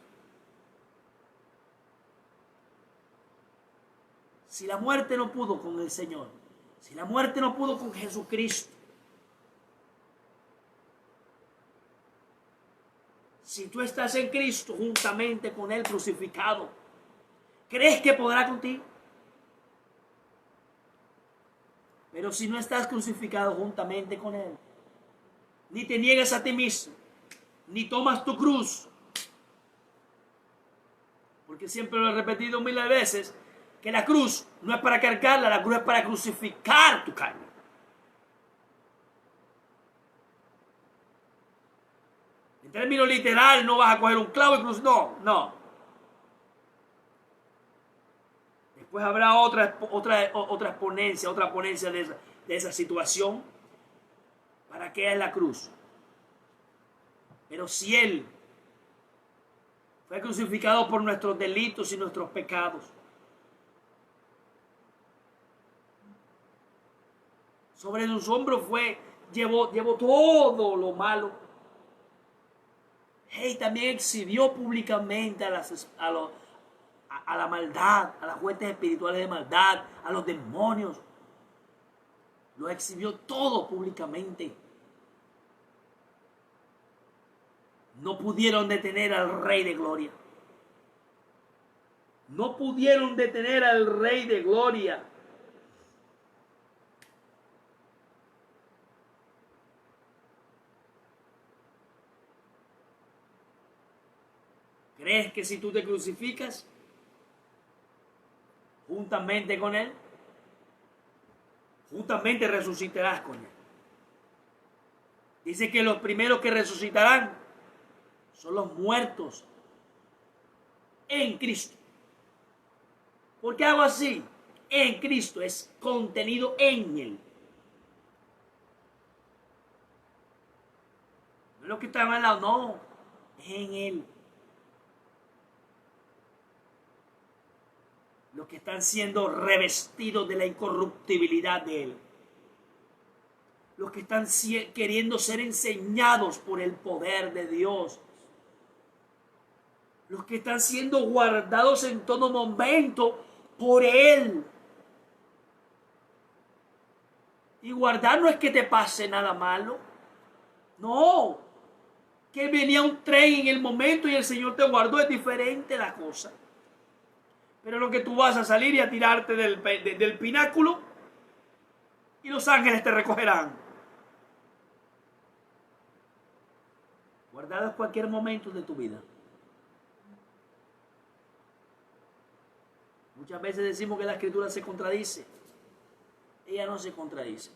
Si la muerte no pudo con el Señor, si la muerte no pudo con Jesucristo, si tú estás en Cristo juntamente con Él crucificado, ¿crees que podrá contigo? Pero si no estás crucificado juntamente con Él, ni te niegas a ti mismo, ni tomas tu cruz, porque siempre lo he repetido miles de veces, que la cruz no es para cargarla, la cruz es para crucificar tu carne. En términos literal, no vas a coger un clavo y cruz, no. Después habrá otra ponencia de esa situación. ¿Para qué es la cruz? Pero si Él fue crucificado por nuestros delitos y nuestros pecados, sobre sus hombros llevó todo lo malo. Y también exhibió públicamente a la maldad, a las huestes espirituales de maldad, a los demonios. Lo exhibió todo públicamente. No pudieron detener al Rey de Gloria. No pudieron detener al Rey de Gloria. ¿Crees que si tú te crucificas juntamente con Él, juntamente resucitarás con Él? Dice que los primeros que resucitarán son los muertos en Cristo. ¿Por qué hago así? En Cristo es contenido en Él. No es lo que está al lado, no, en Él. Los que están siendo revestidos de la incorruptibilidad de Él. Los que están queriendo ser enseñados por el poder de Dios. Los que están siendo guardados en todo momento por Él. Y guardar no es que te pase nada malo. No. Que venía un tren en el momento y el Señor te guardó, es diferente la cosa. Pero lo que tú vas a salir y a tirarte del pináculo y los ángeles te recogerán. Guardado en cualquier momento de tu vida. Muchas veces decimos que la Escritura se contradice. Ella no se contradice.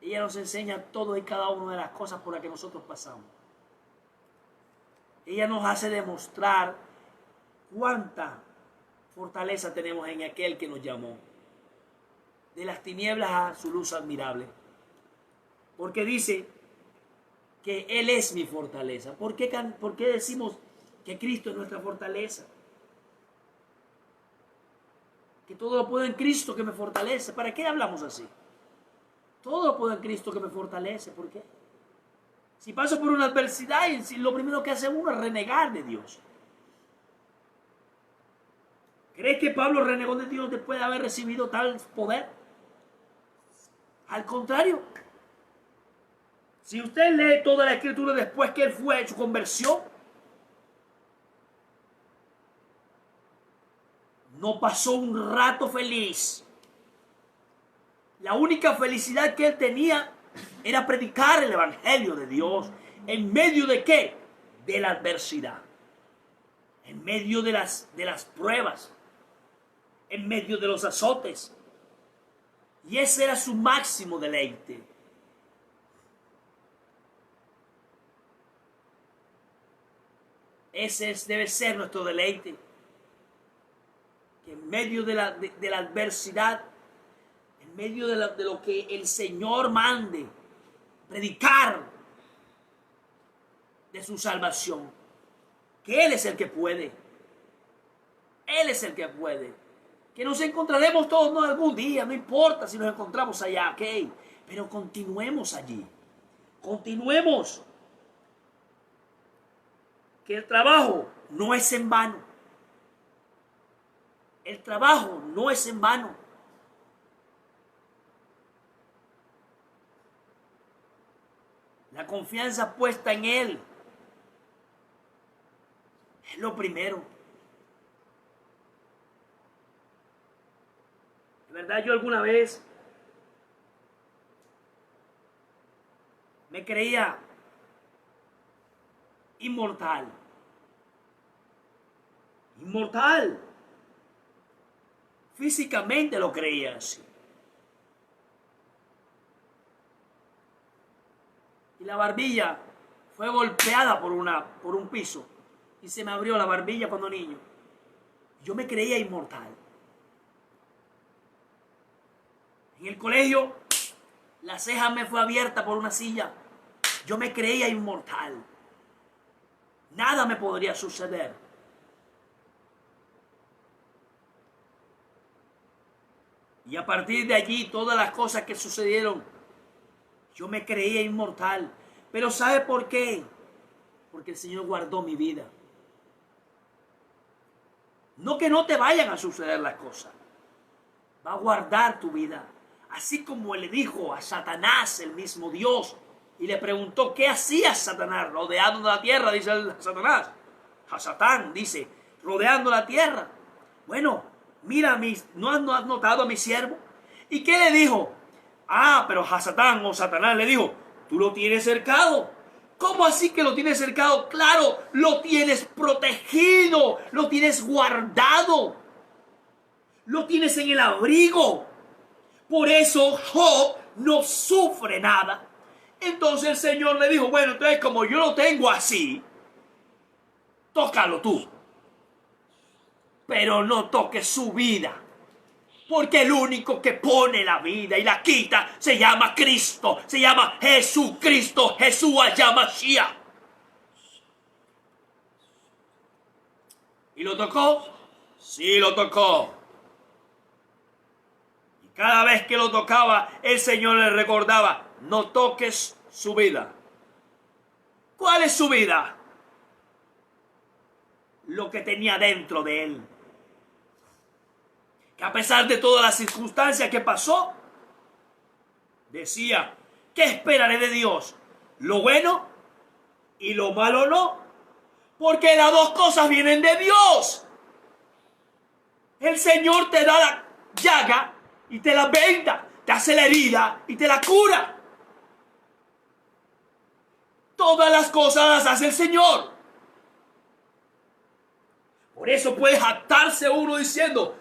Ella nos enseña todo y cada una de las cosas por las que nosotros pasamos. Ella nos hace demostrar cuánta fortaleza tenemos en aquel que nos llamó. De las tinieblas a su luz admirable. Porque dice que Él es mi fortaleza. ¿Por qué decimos que Cristo es nuestra fortaleza? Que todo lo puedo en Cristo que me fortalece. ¿Para qué hablamos así? Todo lo puedo en Cristo que me fortalece. ¿Por qué? Si paso por una adversidad, lo primero que hace uno es renegar de Dios. ¿Crees que Pablo renegó de Dios después de haber recibido tal poder? Al contrario. Si usted lee toda la Escritura después que él fue su conversión, no pasó un rato feliz. La única felicidad que él tenía era predicar el Evangelio de Dios. ¿En medio de qué? De la adversidad. En medio de las pruebas. En medio de los azotes. Y ese era su máximo deleite. Ese debe ser nuestro deleite. Que en medio de la adversidad, en medio de lo que el Señor mande, predicar de su salvación, que Él es el que puede. Él es el que puede. Que nos encontraremos todos, no, algún día, no importa si nos encontramos allá, ok, pero continuemos allí. Continuemos. Que el trabajo no es en vano. El trabajo no es en vano. La confianza puesta en Él es lo primero. De verdad, yo alguna vez me creía inmortal. Inmortal. Físicamente lo creía así. Y la barbilla fue golpeada por un piso. Y se me abrió la barbilla cuando niño. Yo me creía inmortal. En el colegio, la ceja me fue abierta por una silla. Yo me creía inmortal. Nada me podría suceder. Y a partir de allí, todas las cosas que sucedieron, yo me creía inmortal. Pero ¿sabe por qué? Porque el Señor guardó mi vida. No que no te vayan a suceder las cosas. va a guardar tu vida. Así como le dijo a Satanás, el mismo Dios, y le preguntó, ¿qué hacía Satanás rodeando la tierra? Dice Satanás. A Satán dice, rodeando la tierra. Bueno, mira, ¿no has notado a mi siervo? ¿Y qué le dijo? Ah, pero a Satán o Satanás le dijo, tú lo tienes cercado. ¿Cómo así que lo tienes cercado? Claro, lo tienes protegido, lo tienes guardado, lo tienes en el abrigo. Por eso Job no sufre nada. Entonces el Señor le dijo, bueno, entonces como yo lo tengo así, tócalo tú, pero no toques su vida. Porque el único que pone la vida y la quita se llama Cristo, se llama Jesucristo, Jesús HaMashiach. ¿Y lo tocó? Sí, lo tocó. Y cada vez que lo tocaba, el Señor le recordaba, no toques su vida. ¿Cuál es su vida? Lo que tenía dentro de él. Que a pesar de todas las circunstancias que pasó, decía, ¿qué esperaré de Dios? Lo bueno y lo malo no. Porque las dos cosas vienen de Dios. El Señor te da la llaga y te la venda, te hace la herida y te la cura. Todas las cosas las hace el Señor. Por eso puede jactarse uno diciendo,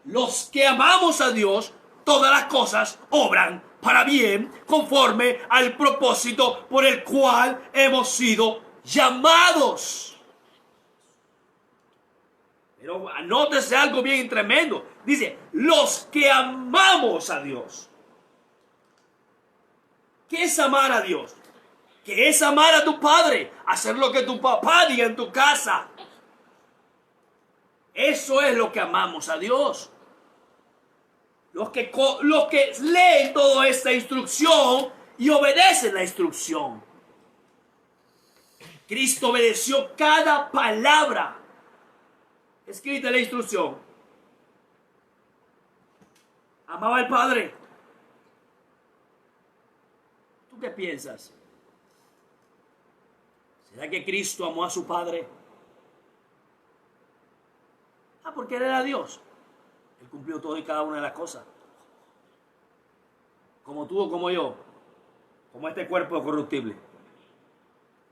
los que amamos a Dios, todas las cosas obran para bien, conforme al propósito por el cual hemos sido llamados. Pero anótese algo bien tremendo. Dice, los que amamos a Dios. ¿Qué es amar a Dios? ¿Qué es amar a tu padre? Hacer lo que tu papá diga en tu casa. Eso es lo que amamos a Dios. Los que leen toda esta instrucción y obedecen la instrucción. Cristo obedeció cada palabra escrita en la instrucción. Amaba al Padre. ¿Tú qué piensas? ¿Será que Cristo amó a su Padre? Porque Él era Dios. Él cumplió todo y cada una de las cosas. Como tú o como yo. Como este cuerpo corruptible.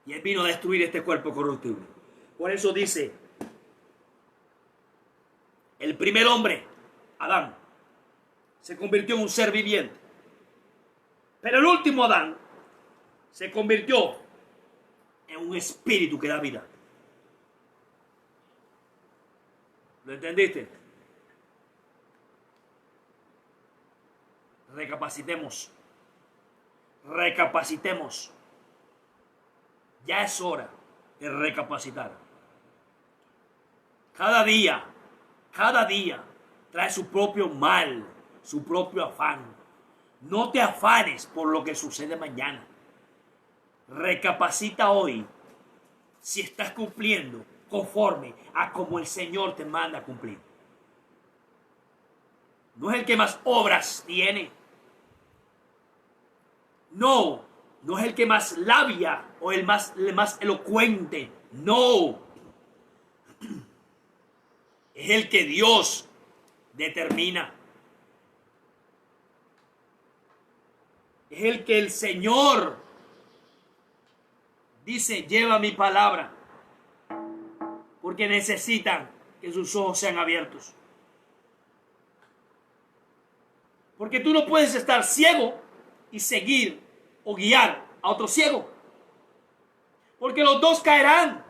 Y Él vino a destruir este cuerpo corruptible. Por eso dice, el primer hombre, Adán, se convirtió en un ser viviente. Pero el último Adán se convirtió en un espíritu que da vida. ¿Lo entendiste? Recapacitemos. Recapacitemos. Ya es hora de recapacitar. Cada día trae su propio mal, su propio afán. No te afanes por lo que sucede mañana. Recapacita hoy si estás cumpliendo conforme a como el Señor te manda a cumplir. No es el que más obras tiene. No es el que más labia o el más elocuente. No. Es el que Dios determina. Es el que el Señor dice, lleva mi palabra. Porque necesitan que sus ojos sean abiertos. Porque tú no puedes estar ciego y seguir o guiar a otro ciego. Porque los dos caerán.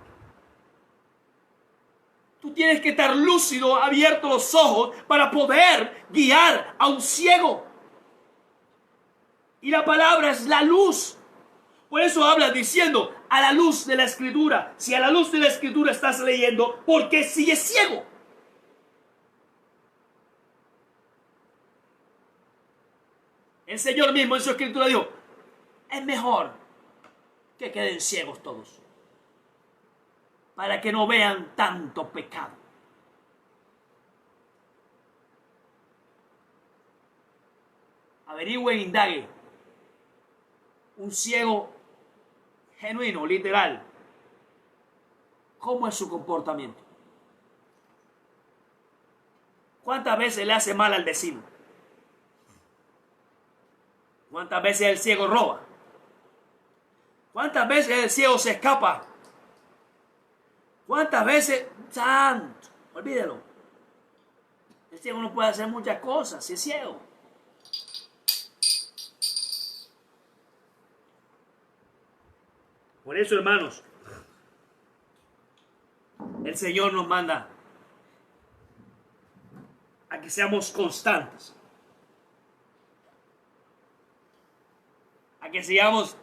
Tú tienes que estar lúcido, abierto los ojos para poder guiar a un ciego. Y la palabra es la luz. Por eso habla diciendo, a la luz de la Escritura. Si a la luz de la Escritura estás leyendo, ¿por qué sigues ciego? El Señor mismo en su Escritura dijo, es mejor que queden ciegos todos, para que no vean tanto pecado. Averigüen, indaguen. Un ciego genuino, literal. ¿Cómo es su comportamiento? ¿Cuántas veces le hace mal al vecino? ¿Cuántas veces el ciego roba? ¿Cuántas veces el ciego se escapa? ¿Cuántas veces? ¡Santo! Olvídelo. El ciego no puede hacer muchas cosas si es ciego. Por eso, hermanos, el Señor nos manda a que seamos constantes, a que seamos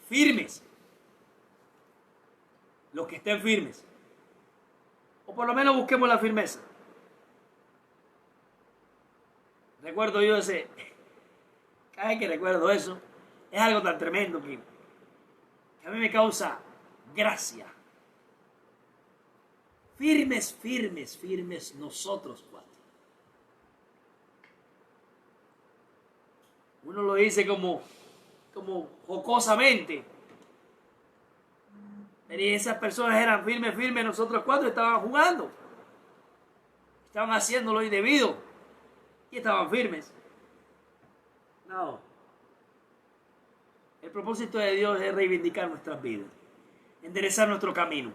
firmes, los que estén firmes, o por lo menos busquemos la firmeza. Recuerdo yo cada vez que recuerdo eso, es algo tan tremendo que a mí me causa gracia. Firmes, firmes, firmes nosotros cuatro. Uno lo dice como jocosamente. Pero esas personas eran firmes, firmes, nosotros cuatro estaban jugando. Estaban haciendo lo indebido y estaban firmes. No. El propósito de Dios es reivindicar nuestras vidas, enderezar nuestro camino.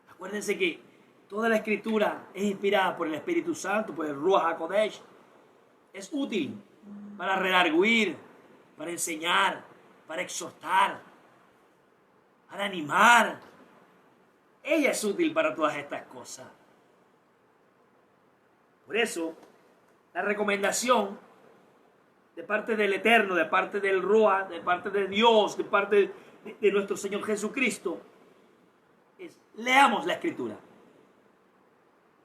Acuérdense que toda la escritura es inspirada por el Espíritu Santo, por el Ruach HaKodesh. Es útil para redarguir, para enseñar, para exhortar, para animar. Ella es útil para todas estas cosas. Por eso, la recomendación de parte del Eterno, de parte del Ruach, de parte de Dios, de parte de nuestro Señor Jesucristo, es: leamos la Escritura,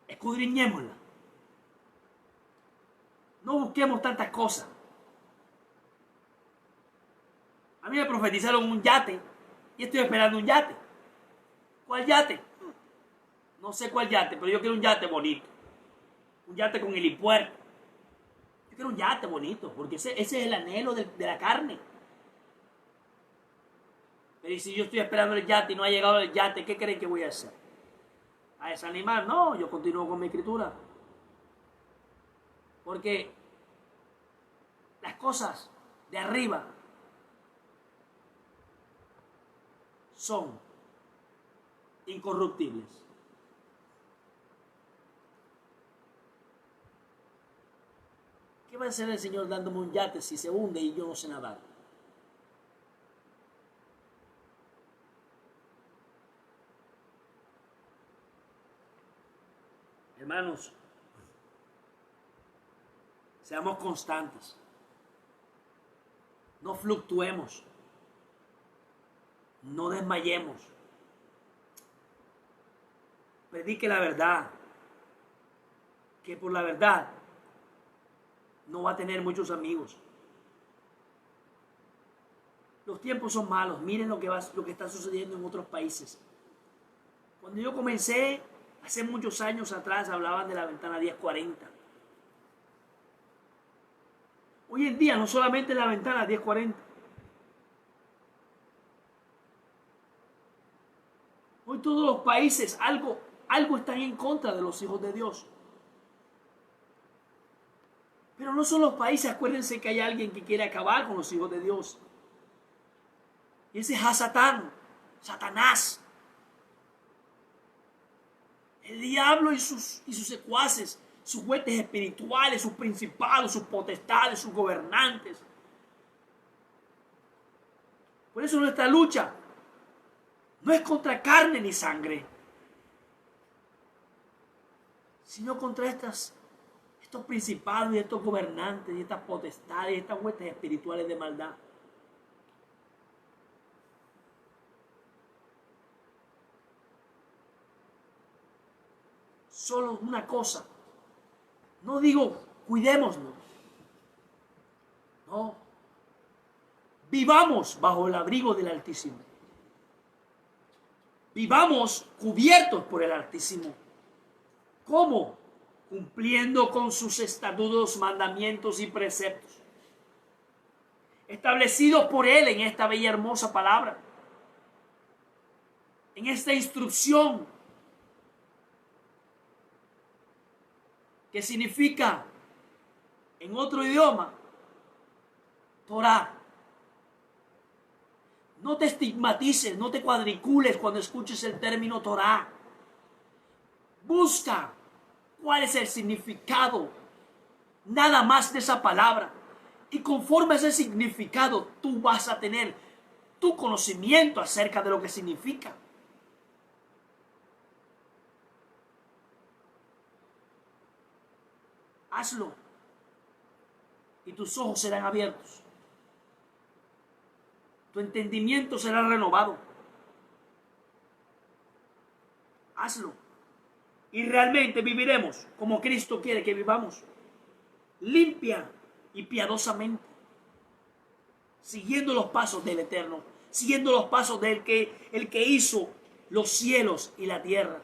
escudriñémosla, no busquemos tantas cosas. A mí me profetizaron un yate y estoy esperando un yate. ¿Cuál yate? No sé cuál yate, pero yo quiero un yate bonito, un yate con helipuerto. Yo quiero un yate bonito, porque ese es el anhelo de la carne. Pero si yo estoy esperando el yate y no ha llegado el yate, ¿qué creen que voy a hacer? ¿A desanimar? No, yo continúo con mi escritura. Porque las cosas de arriba son incorruptibles. ¿Qué va a hacer el Señor dándome un yate si se hunde y yo no sé nadar? Hermanos, seamos constantes. No fluctuemos. No desmayemos. Predique la verdad. Que por la verdad no va a tener muchos amigos. Los tiempos son malos. Miren lo que está sucediendo en otros países. Cuando yo comencé, hace muchos años atrás, hablaban de la ventana 1040. Hoy en día no solamente la ventana 1040. Hoy todos los países algo están en contra de los hijos de Dios. Pero no son los países, acuérdense que hay alguien que quiere acabar con los hijos de Dios. Y ese es Hasatán, Satanás. El diablo y sus secuaces, sus huestes espirituales, sus principados, sus potestades, sus gobernantes. Por eso nuestra lucha no es contra carne ni sangre, sino contra estos principados y estos gobernantes y estas potestades y estas huestes espirituales de maldad. Solo una cosa. No digo cuidémonos. No. Vivamos bajo el abrigo del Altísimo. Vivamos cubiertos por el Altísimo. ¿Cómo? Cumpliendo con sus estatutos, mandamientos y preceptos. establecidos por Él en esta bella hermosa palabra, en esta instrucción que significa en otro idioma Torah. No te estigmatices, no te cuadricules cuando escuches el término Torah. Busca cuál es el significado nada más de esa palabra. Y conforme a ese significado, tú vas a tener tu conocimiento acerca de lo que significa. Hazlo y tus ojos serán abiertos. Tu entendimiento será renovado. Hazlo y realmente viviremos como Cristo quiere que vivamos, limpia y piadosamente, siguiendo los pasos del Eterno, siguiendo los pasos del el que hizo los cielos y la tierra,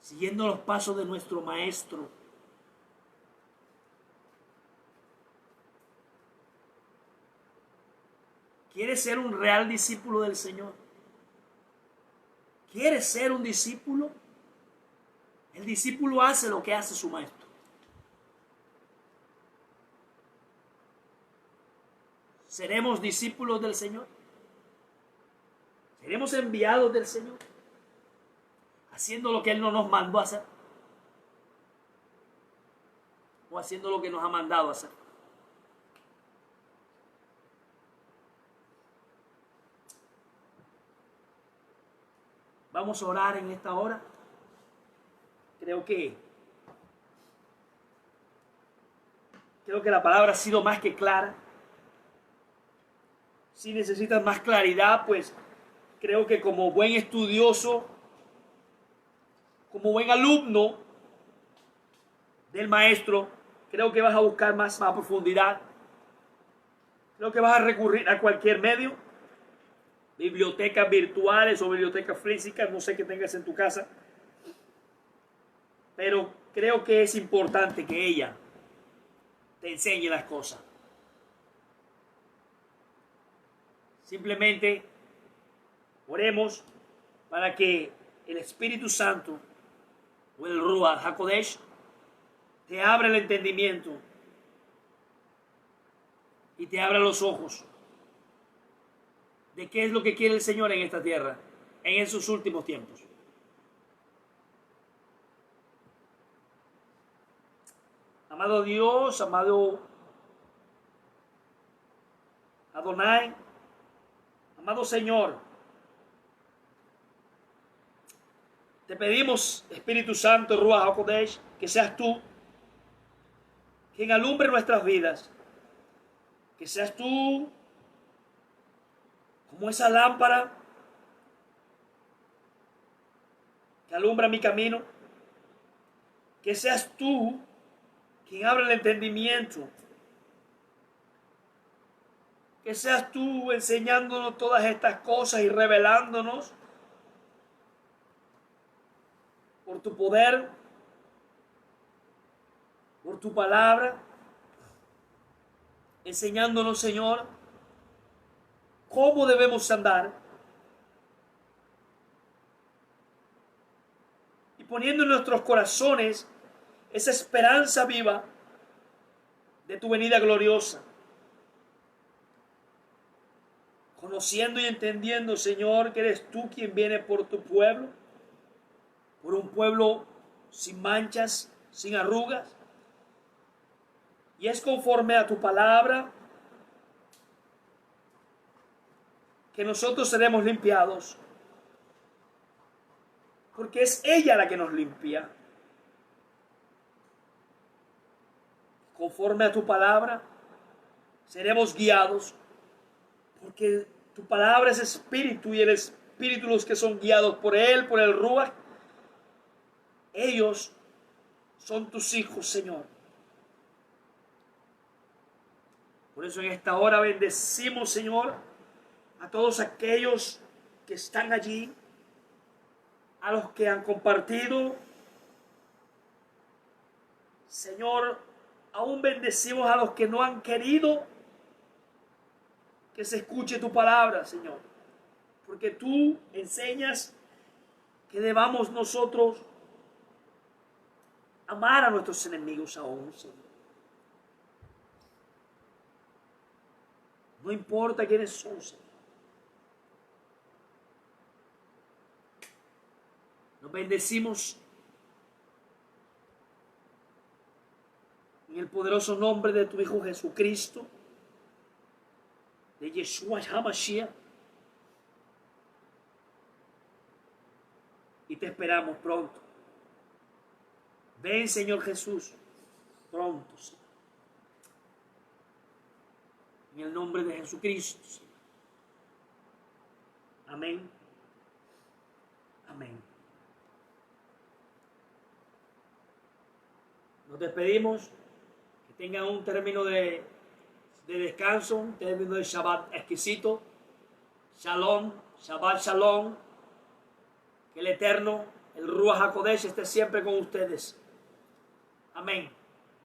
siguiendo los pasos de nuestro Maestro. ¿Quieres ser un real discípulo del Señor? ¿Quieres ser un discípulo? El discípulo hace lo que hace su maestro. ¿Seremos discípulos del Señor? ¿Seremos enviados del Señor? ¿Haciendo lo que Él no nos mandó a hacer? ¿O haciendo lo que nos ha mandado a hacer? Vamos a orar en esta hora. Creo que la palabra ha sido más que clara. Si necesitas más claridad, pues creo que como buen estudioso, como buen alumno del maestro, creo que vas a buscar más profundidad. Creo que vas a recurrir a cualquier medio, bibliotecas virtuales o bibliotecas físicas, no sé qué tengas en tu casa. Pero creo que es importante que ella te enseñe las cosas. Simplemente oremos para que el Espíritu Santo o el Ruach HaKodesh te abra el entendimiento y te abra los ojos de qué es lo que quiere el Señor en esta tierra, en esos últimos tiempos. Amado Dios, amado Adonai, amado Señor, te pedimos, Espíritu Santo, Ruach HaKodesh, que seas tú quien alumbre nuestras vidas, que seas tú como esa lámpara que alumbra mi camino, que seas tú quien abre el entendimiento, que seas tú enseñándonos todas estas cosas y revelándonos por tu poder, por tu palabra, enseñándonos, Señor, cómo debemos andar y poniendo en nuestros corazones esa esperanza viva de tu venida gloriosa. Conociendo y entendiendo, Señor, que eres tú quien viene por tu pueblo, por un pueblo sin manchas, sin arrugas. Y es conforme a tu palabra que nosotros seremos limpiados, porque es ella la que nos limpia. Conforme a tu palabra, seremos guiados, porque tu palabra es espíritu y el espíritu los que son guiados por él, por el Ruach, ellos son tus hijos, Señor. Por eso en esta hora bendecimos, Señor, a todos aquellos que están allí, a los que han compartido, Señor, Aún bendecimos a los que no han querido que se escuche tu palabra, Señor. Porque tú enseñas que debamos nosotros amar a nuestros enemigos aún, Señor. No importa quiénes son, Señor. Nos bendecimos en el poderoso nombre de tu Hijo Jesucristo, de Yeshua HaMashiach. Y te esperamos pronto. Ven, Señor Jesús, pronto, Señor. En el nombre de Jesucristo, Señor. Amén. Amén. Nos despedimos. Que tengan un término de descanso, un término de Shabbat exquisito. Shalom, Shabbat Shalom. Que el Eterno, el Ruach HaKodesh, esté siempre con ustedes. Amén.